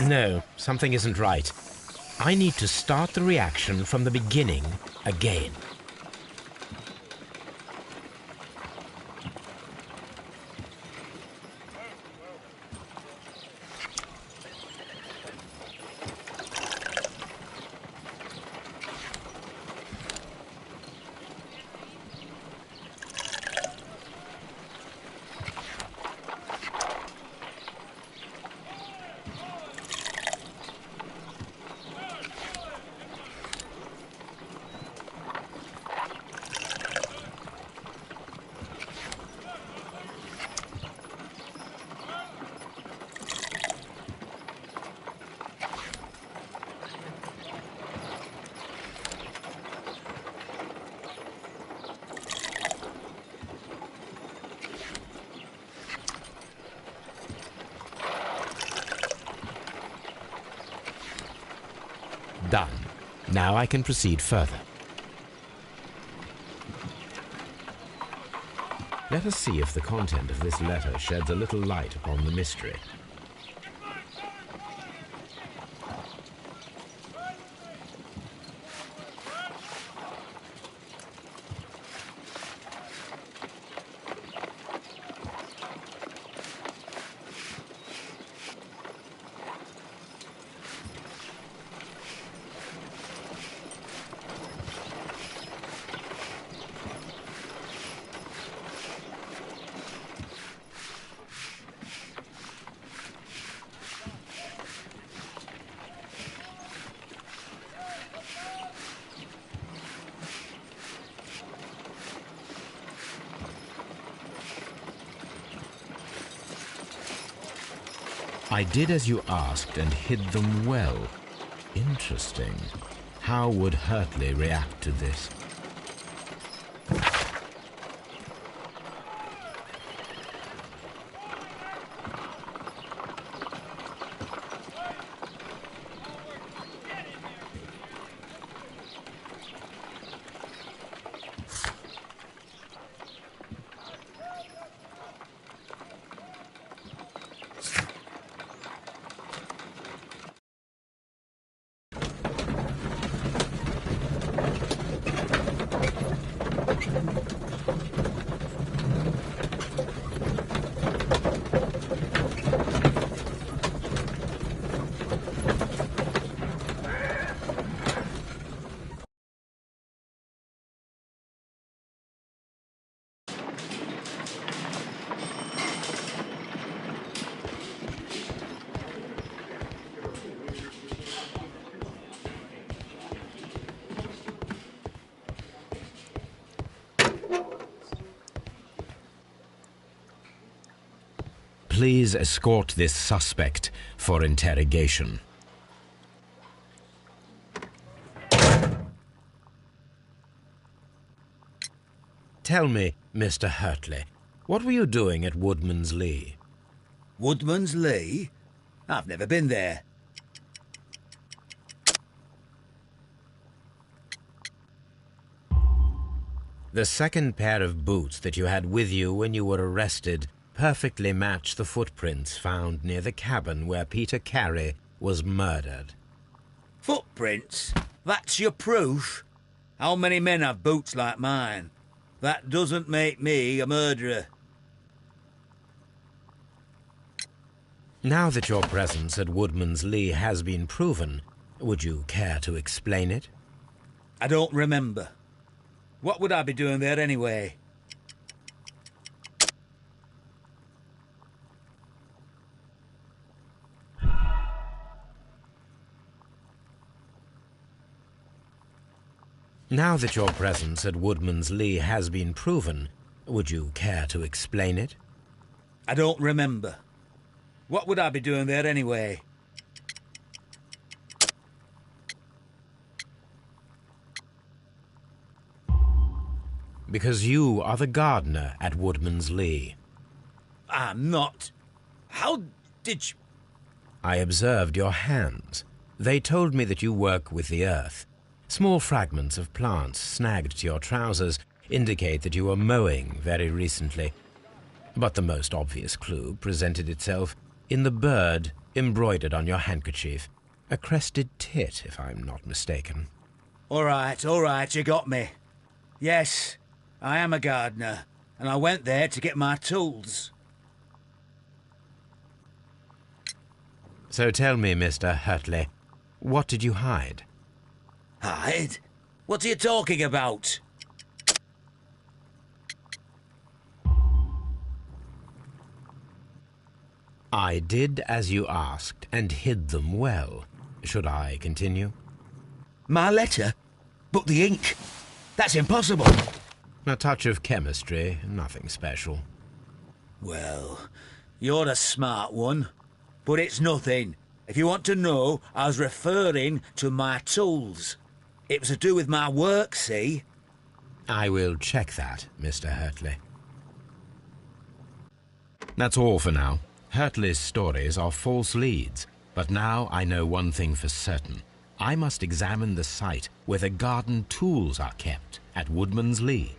No, something isn't right. I need to start the reaction from the beginning again. Done. Now I can proceed further. Let us see if the content of this letter sheds a little light upon the mystery. I did as you asked and hid them well. Interesting. How would Hurtley react to this? Please escort this suspect for interrogation. Tell me, Mr. Hurtley, what were you doing at Woodman's Lee? Woodman's Lee? I've never been there. The second pair of boots that you had with you when you were arrested perfectly match the footprints found near the cabin where Peter Carey was murdered. Footprints? That's your proof? How many men have boots like mine? That doesn't make me a murderer. Now that your presence at Woodman's Lee has been proven, would you care to explain it? I don't remember. What would I be doing there anyway? Now that your presence at Woodman's Lee has been proven, would you care to explain it? I don't remember. What would I be doing there anyway? Because you are the gardener at Woodman's Lee. I'm not. How did you... I observed your hands. They told me that you work with the earth. Small fragments of plants snagged to your trousers indicate that you were mowing very recently. But the most obvious clue presented itself in the bird embroidered on your handkerchief. A crested tit, if I'm not mistaken. All right, you got me. Yes, I am a gardener, and I went there to get my tools. So tell me, Mr. Hurtley, what did you hide? Hide? What are you talking about? I did as you asked and hid them well. Should I continue? My letter? But the ink? That's impossible. A touch of chemistry, nothing special. Well, you're a smart one. But it's nothing. If you want to know, I was referring to my tools. It was to do with my work, see? I will check that, Mr. Hurtley. That's all for now. Hurtley's stories are false leads, but now I know one thing for certain. I must examine the site where the garden tools are kept at Woodman's Lee.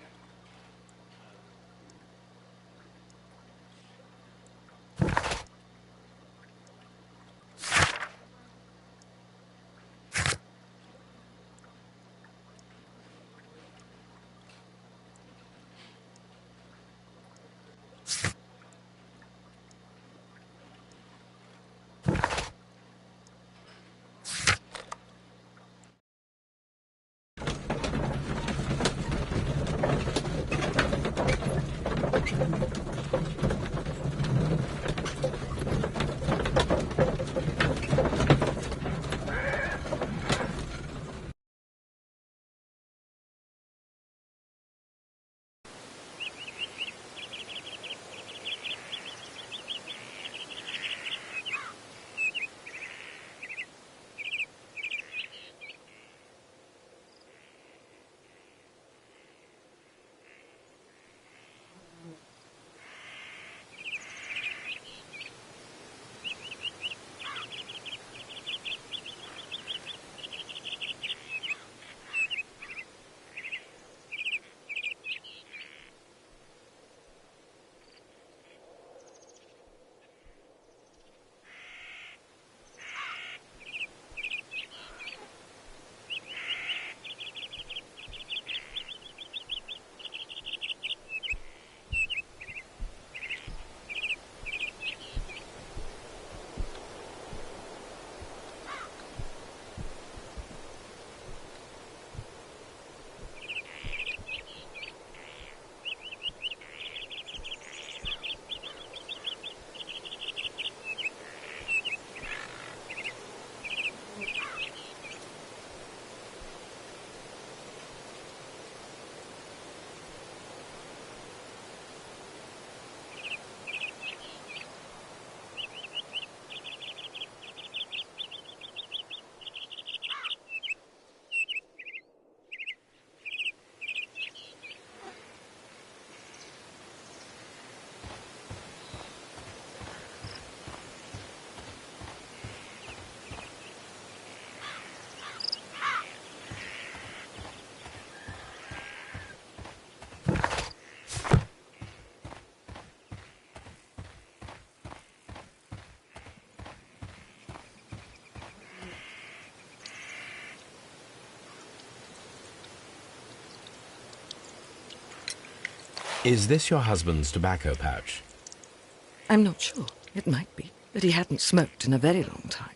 Is this your husband's tobacco pouch? I'm not sure. It might be, but he hadn't smoked in a very long time.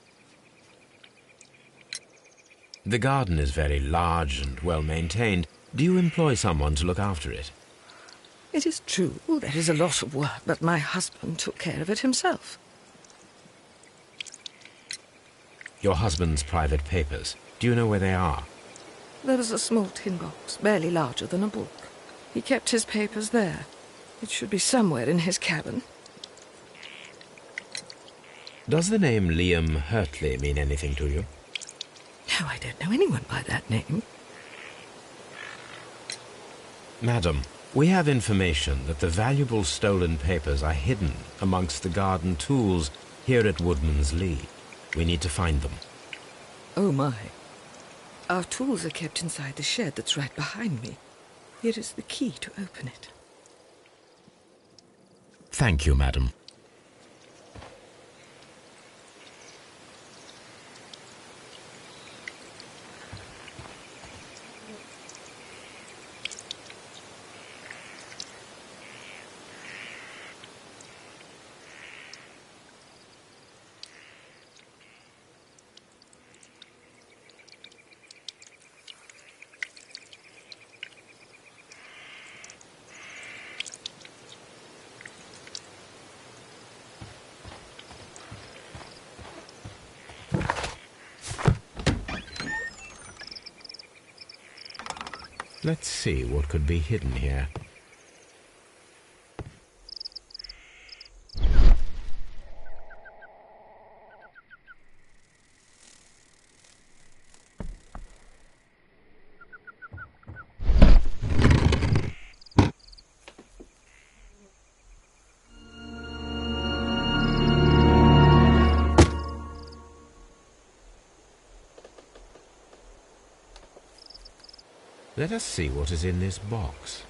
The garden is very large and well maintained. Do you employ someone to look after it? It is true, there is a lot of work, but my husband took care of it himself. Your husband's private papers. Do you know where they are? There was a small tin box, barely larger than a book. He kept his papers there. It should be somewhere in his cabin. Does the name Liam Hurtley mean anything to you? No, I don't know anyone by that name. Madam, we have information that the valuable stolen papers are hidden amongst the garden tools here at Woodman's Lee. We need to find them. Oh, my. Our tools are kept inside the shed that's right behind me. Here is the key to open it. Thank you, madam. Let's see what could be hidden here. Let us see what is in this box.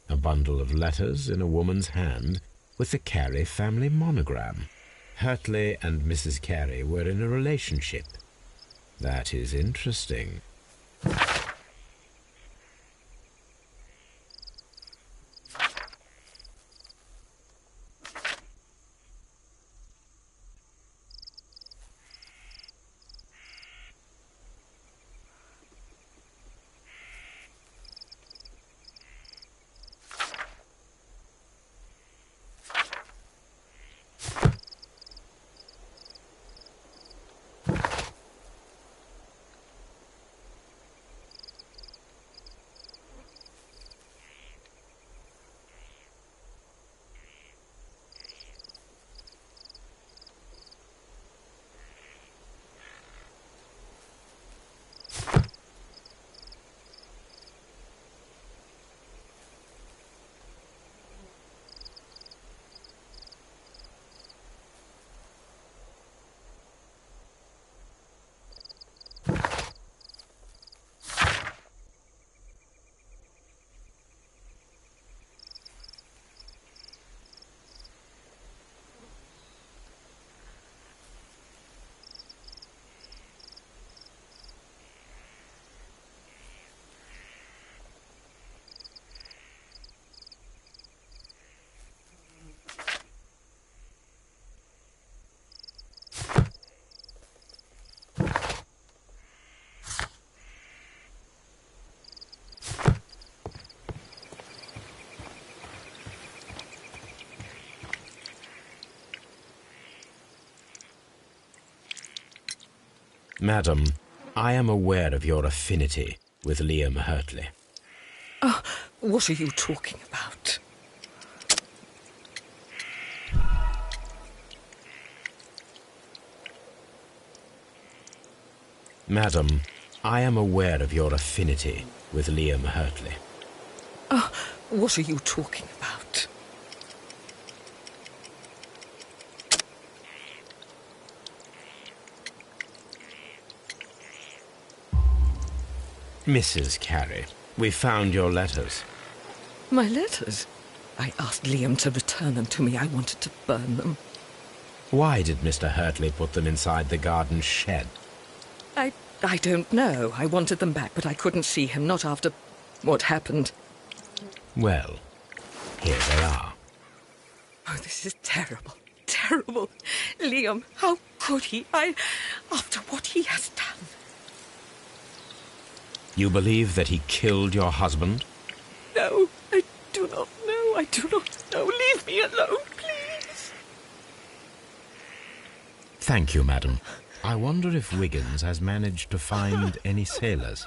A bundle of letters in a woman's hand with the Carey family monogram. Hurtley and Mrs. Carey were in a relationship. That is interesting. Madam, I am aware of your affinity with Liam Hurtley. Oh, what are you talking about? Madam, I am aware of your affinity with Liam Hurtley. Oh, what are you talking about? Mrs. Carey, we found your letters. My letters? I asked Liam to return them to me. I wanted to burn them. Why did Mr. Hurtley put them inside the garden shed? I don't know. I wanted them back, but I couldn't see him, not after what happened. Well, here they are. Oh, this is terrible. Terrible. Liam, how could he? After what he has done. You believe that he killed your husband? No, I do not know. I do not know. Leave me alone, please. Thank you, madam. I wonder if Wiggins has managed to find any sailors.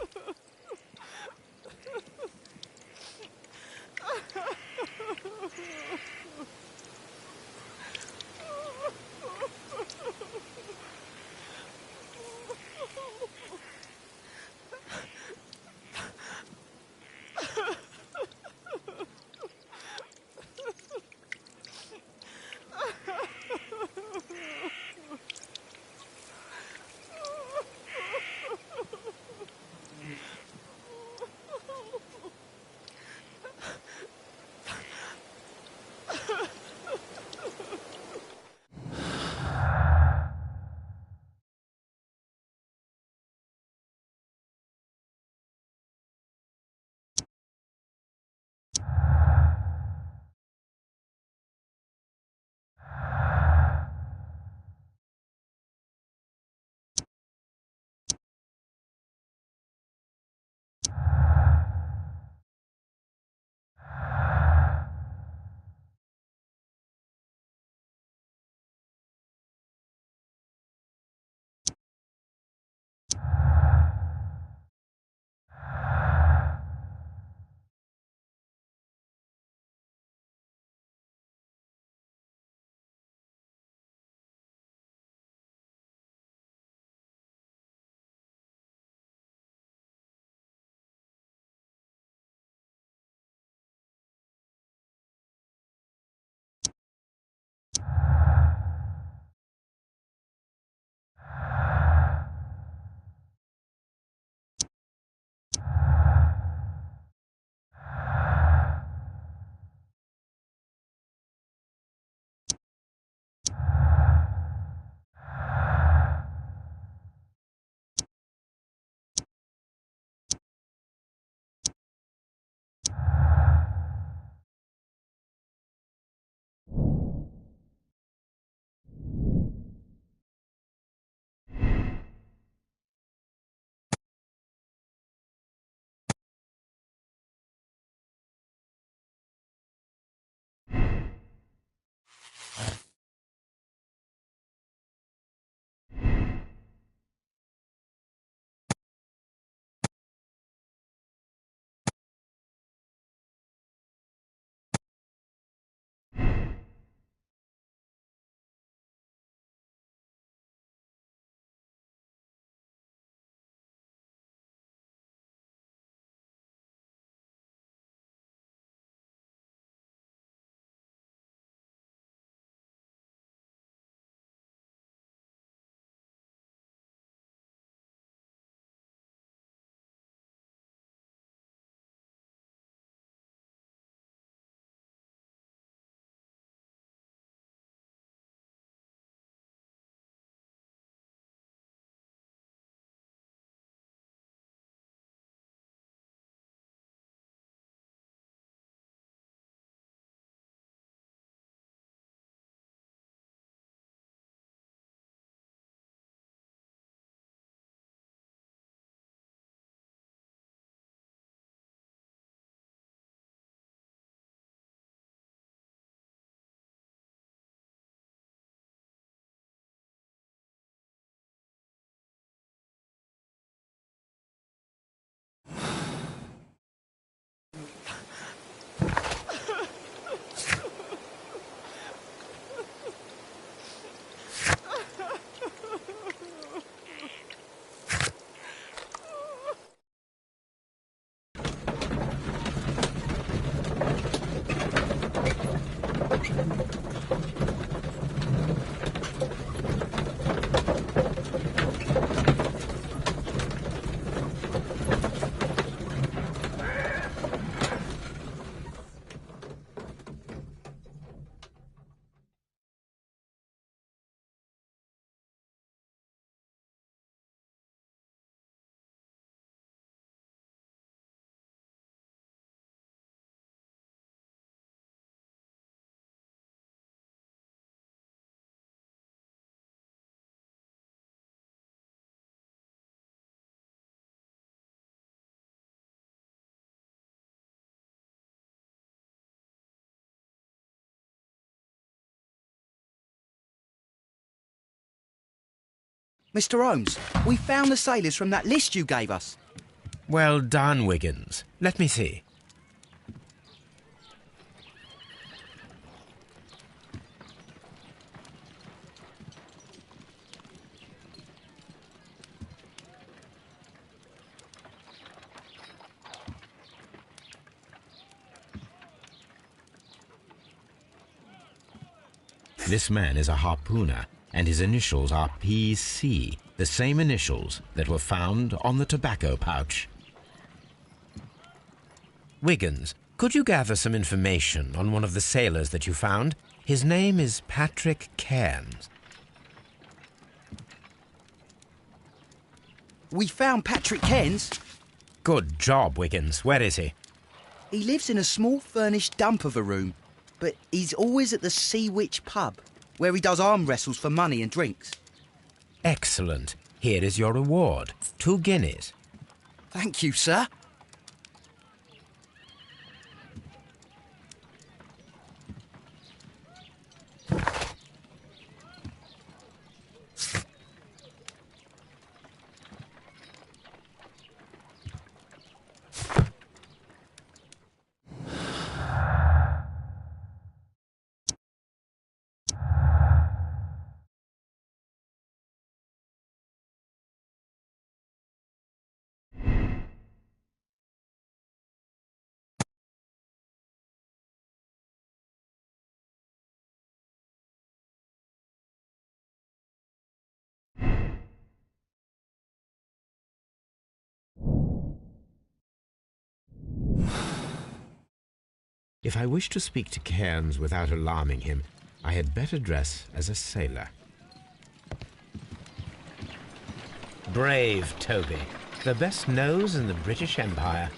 Mr. Holmes, we found the sailors from that list you gave us. Well done, Wiggins. Let me see. This man is a harpooner, and his initials are PC, the same initials that were found on the tobacco pouch. Wiggins, could you gather some information on one of the sailors that you found? His name is Patrick Cairns. We found Patrick Cairns. Good job, Wiggins. Where is he? He lives in a small furnished dump of a room, but he's always at the Sea Witch pub, where he does arm wrestles for money and drinks. Excellent. Here is your reward. 2 guineas. Thank you, sir. If I wish to speak to Cairns without alarming him, I had better dress as a sailor. Brave Toby, the best nose in the British Empire.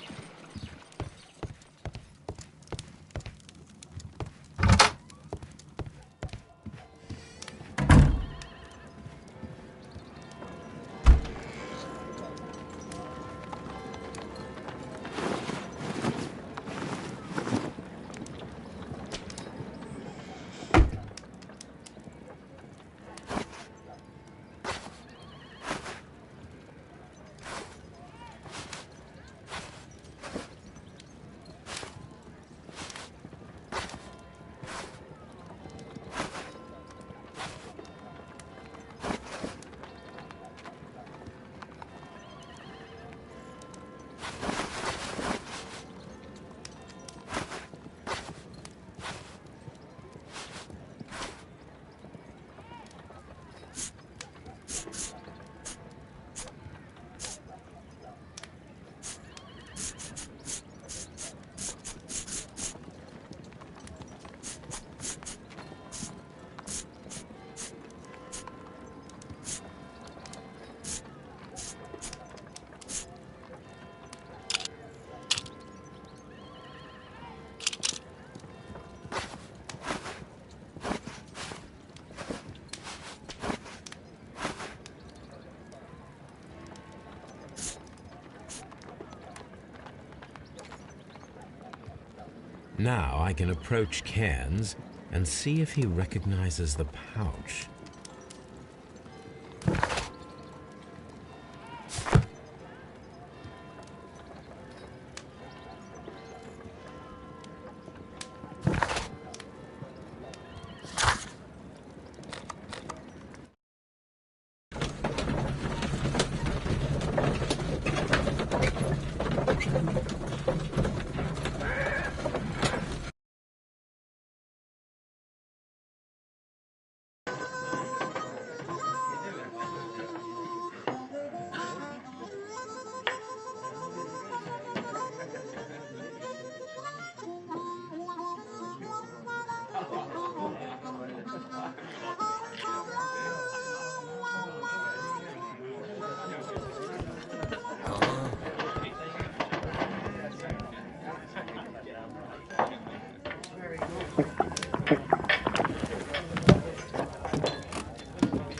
Now I can approach Cairns and see if he recognizes the pouch.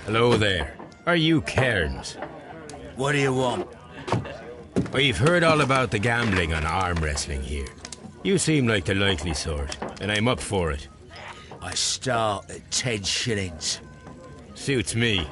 Hello there. Are you Cairns? What do you want? We've heard all about the gambling on arm wrestling here. You seem like the likely sort, and I'm up for it. I start at 10 shillings. Suits me.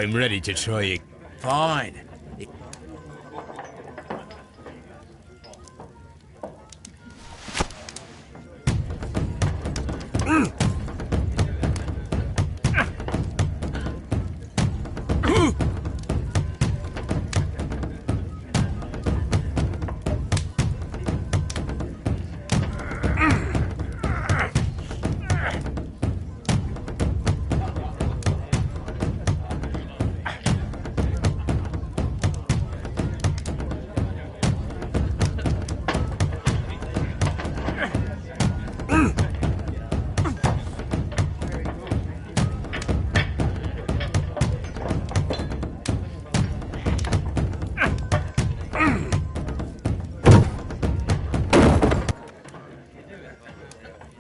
I'm ready to try it. Fine.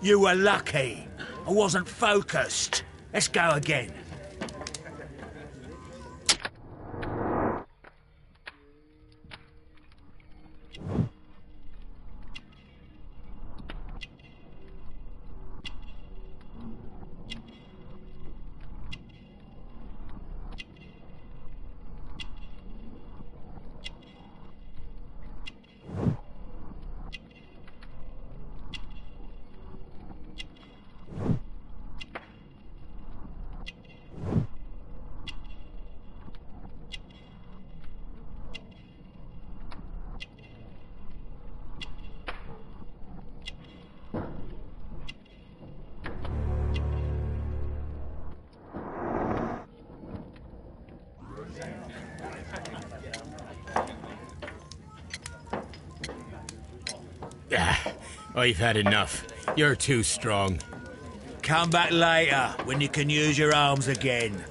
You were lucky. I wasn't focused. Let's go again. I've had enough. You're too strong. Come back later, when you can use your arms again.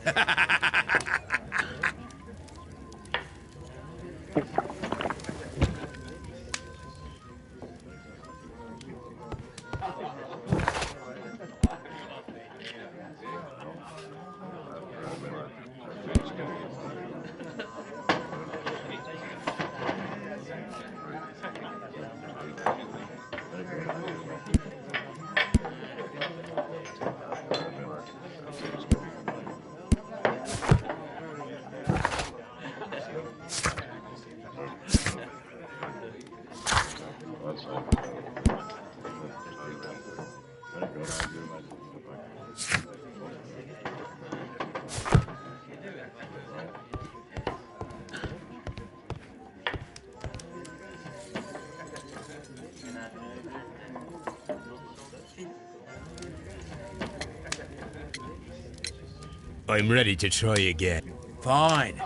I'm ready to try again. Fine.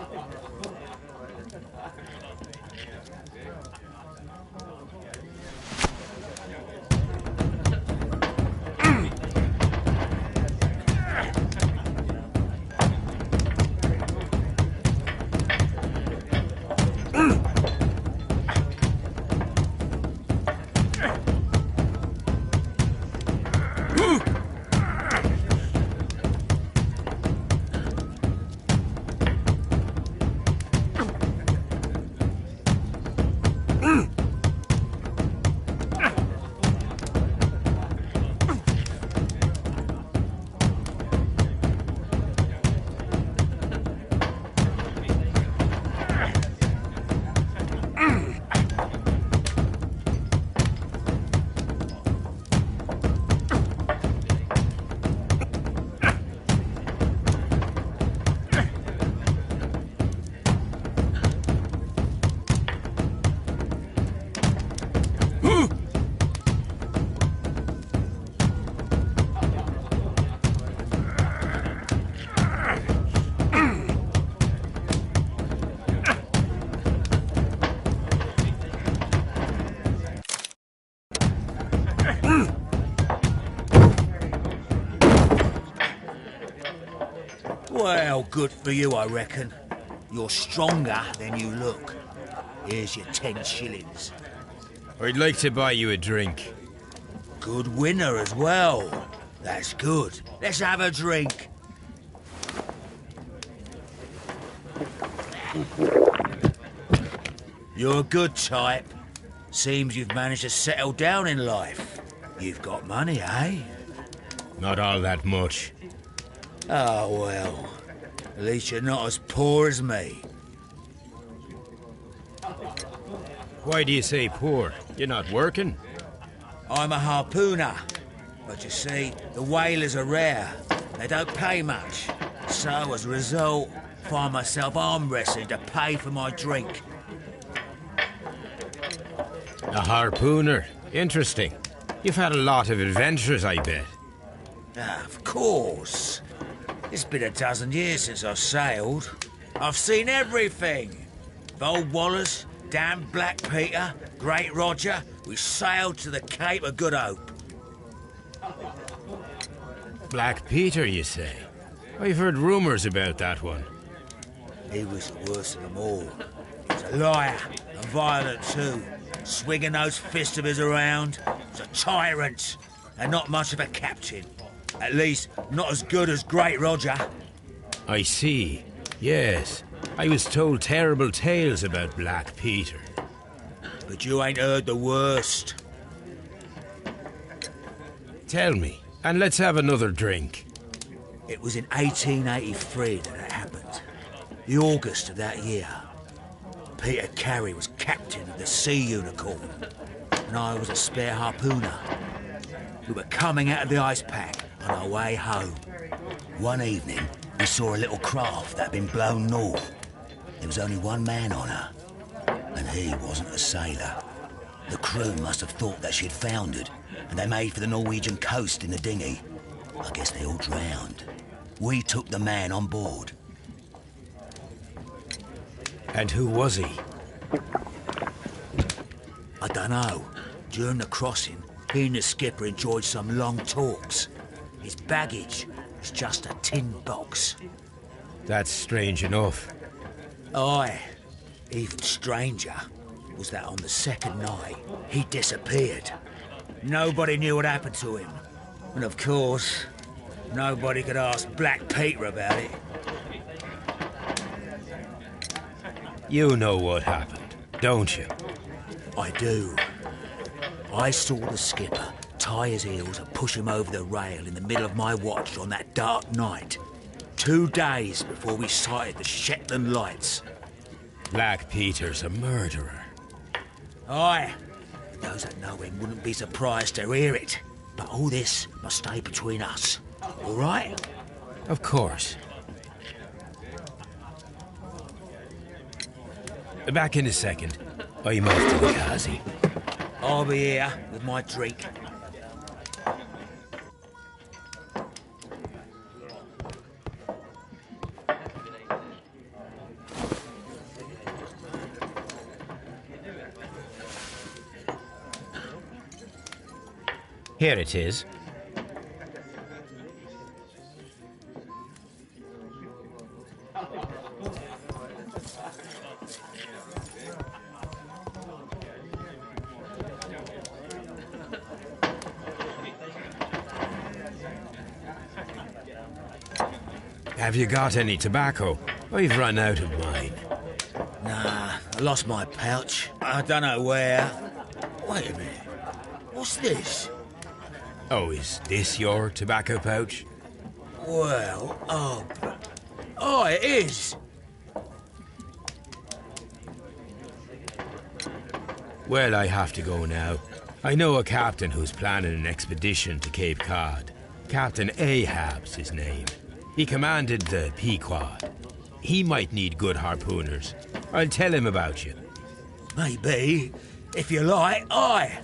Well, good for you, I reckon. You're stronger than you look. Here's your 10 shillings. I'd like to buy you a drink. Good winner as well. That's good. Let's have a drink. You're a good type. Seems you've managed to settle down in life. You've got money, eh? Not all that much. Oh, well. At least you're not as poor as me. Why do you say poor? You're not working? I'm a harpooner. But you see, the whalers are rare. They don't pay much. So, as a result, I find myself arm wrestling to pay for my drink. A harpooner. Interesting. You've had a lot of adventures, I bet. Of course. It's been a dozen years since I've sailed. I've seen everything. Old Wallace, damn Black Peter, Great Roger. We sailed to the Cape of Good Hope. Black Peter, you say? I've heard rumours about that one. He was the worst of them all. He was a liar, and violent too. Swinging those fists of his around. He was a tyrant, and not much of a captain. At least, not as good as Great Roger. I see. Yes. I was told terrible tales about Black Peter. But you ain't heard the worst. Tell me, and let's have another drink. It was in 1883 that it happened. The August of that year. Peter Carey was captain of the Sea Unicorn, and I was a spare harpooner. We were coming out of the ice pack on our way home. One evening, we saw a little craft that had been blown north. There was only one man on her, and he wasn't a sailor. The crew must have thought that she'd foundered, and they made for the Norwegian coast in the dinghy. I guess they all drowned. We took the man on board. And who was he? I dunno. During the crossing, he and the skipper enjoyed some long talks. His baggage was just a tin box. That's strange enough. Aye. Even stranger was that on the second night, he disappeared. Nobody knew what happened to him. And of course, nobody could ask Black Peter about it. You know what happened, don't you? I do. I saw the skipper tie his heels and push him over the rail in the middle of my watch on that dark night. 2 days before we sighted the Shetland lights. Black Peter's a murderer. Aye. Those that know him wouldn't be surprised to hear it. But all this must stay between us. All right? Of course. Back in a second. I'm off to the Kazi. I'll be here with my drink. Here it is. Have you got any tobacco? I've run out of mine. Nah, I lost my pouch. I don't know where. Wait a minute. What's this? Oh, is this your tobacco pouch? Well, oh, it is. Well, I have to go now. I know a captain who's planning an expedition to Cape Cod. Captain Ahab's his name. He commanded the Pequod. He might need good harpooners. I'll tell him about you. Maybe. If you like, aye.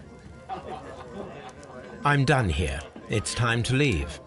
I'm done here. It's time to leave.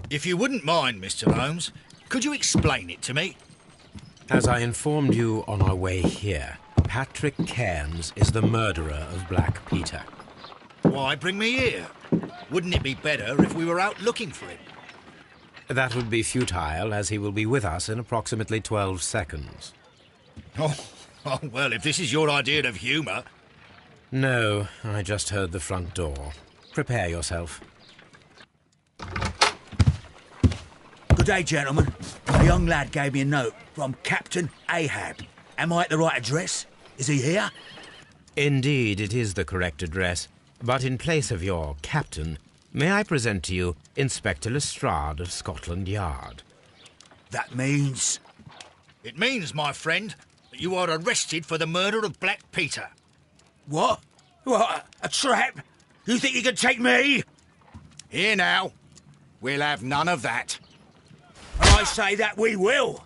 If you wouldn't mind, Mr. Holmes, could you explain it to me? As I informed you on our way here, Patrick Cairns is the murderer of Black Peter. Why bring me here? Wouldn't it be better if we were out looking for him? That would be futile, as he will be with us in approximately 12 seconds. Oh, well, if this is your idea of humour... No, I just heard the front door. Prepare yourself. Good day, gentlemen. A young lad gave me a note from Captain Ahab. Am I at the right address? Is he here? Indeed, it is the correct address. But in place of your captain, may I present to you Inspector Lestrade of Scotland Yard? That means... It means, my friend, that you are arrested for the murder of Black Peter. What? What? A trap? You think you can take me? Here now. We'll have none of that. I say that we will.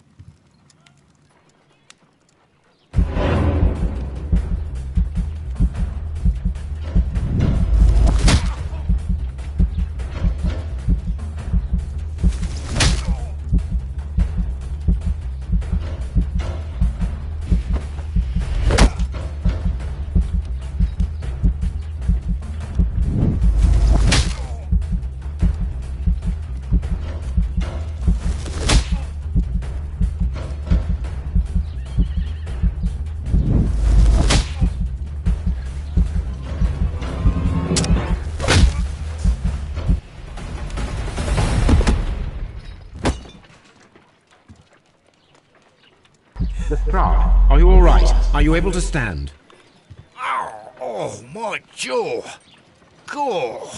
Lestrade, are you all right? Are you able to stand? Oh, my jaw. Gore.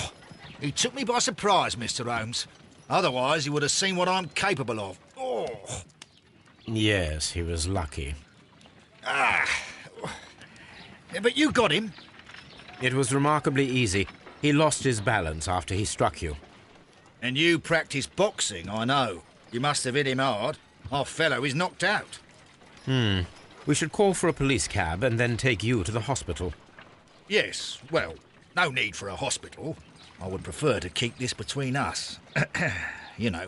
He took me by surprise, Mr. Holmes. Otherwise, he would have seen what I'm capable of. Oh. Yes, he was lucky. But you got him. It was remarkably easy. He lost his balance after he struck you. And you practice boxing, I know. You must have hit him hard. Our fellow is knocked out. We should call for a police cab and then take you to the hospital. Yes, well, no need for a hospital. I would prefer to keep this between us. You know.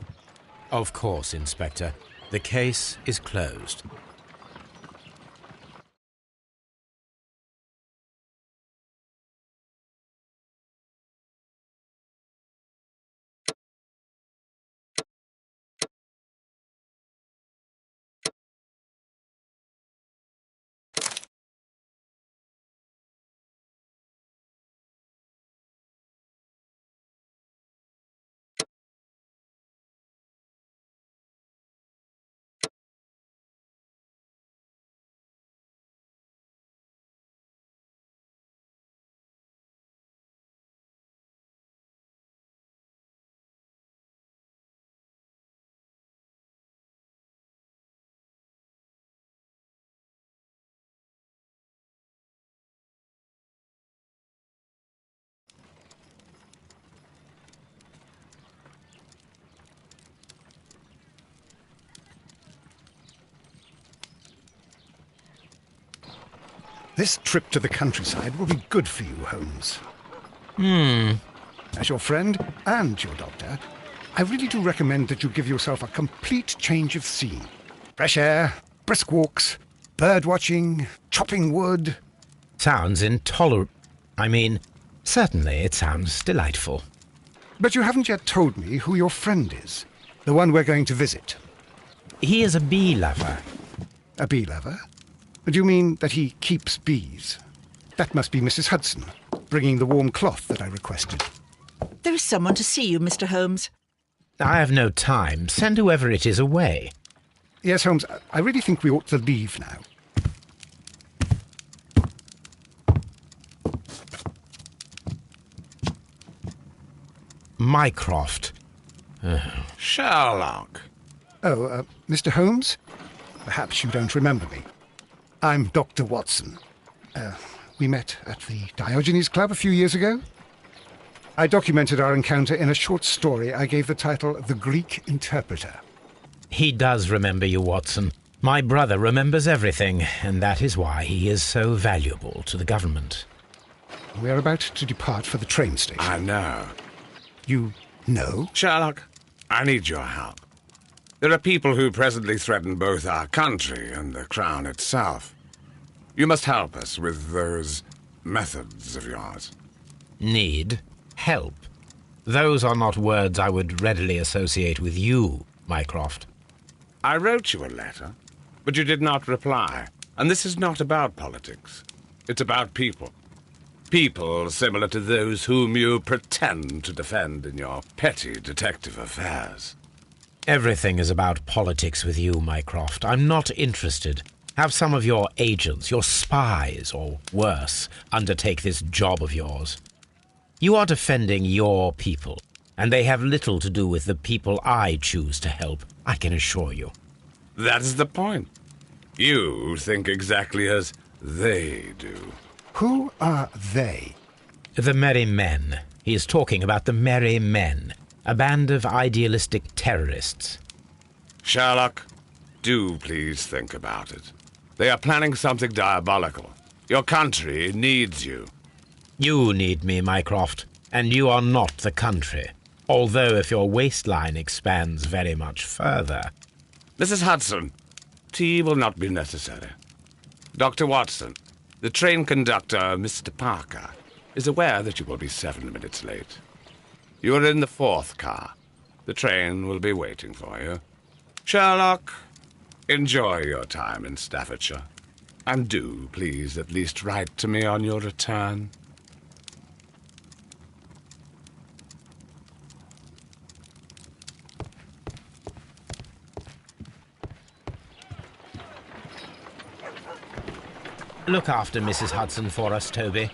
Of course, Inspector. The case is closed. This trip to the countryside will be good for you, Holmes. As your friend and your doctor, I really do recommend that you give yourself a complete change of scene. Fresh air, brisk walks, bird watching, chopping wood. Sounds intolerable. Certainly it sounds delightful. But you haven't yet told me who your friend is, the one we're going to visit. He is a bee lover. A bee lover? Do you mean that he keeps bees? That must be Mrs. Hudson, bringing the warm cloth that I requested. There is someone to see you, Mr. Holmes. I have no time. Send whoever it is away. Yes, Holmes, I really think we ought to leave now. Mycroft. Sherlock. Oh, Mr. Holmes? Perhaps you don't remember me. I'm Dr. Watson. We met at the Diogenes Club a few years ago. I documented our encounter in a short story I gave the title The Greek Interpreter. He does remember you, Watson. My brother remembers everything, and that is why he is so valuable to the government. We're about to depart for the train station. I know. You know? Sherlock, I need your help. There are people who presently threaten both our country and the Crown itself. You must help us with those methods of yours. Need? Help? Those are not words I would readily associate with you, Mycroft. I wrote you a letter, but you did not reply. And this is not about politics. It's about people. People similar to those whom you pretend to defend in your petty detective affairs. Everything is about politics with you, Mycroft. I'm not interested. Have some of your agents, your spies, or worse, undertake this job of yours. You are defending your people, and they have little to do with the people I choose to help, I can assure you. That is the point. You think exactly as they do. Who are they? The Merry Men. He is talking about the Merry Men, a band of idealistic terrorists. Sherlock, do please think about it. They are planning something diabolical. Your country needs you. You need me, Mycroft, and you are not the country. Although if your waistline expands very much further... Mrs. Hudson, tea will not be necessary. Dr. Watson, the train conductor, Mr. Parker, is aware that you will be 7 minutes late. You are in the 4th car. The train will be waiting for you. Sherlock, enjoy your time in Staffordshire. And do, please, at least write to me on your return. Look after Mrs. Hudson for us, Toby.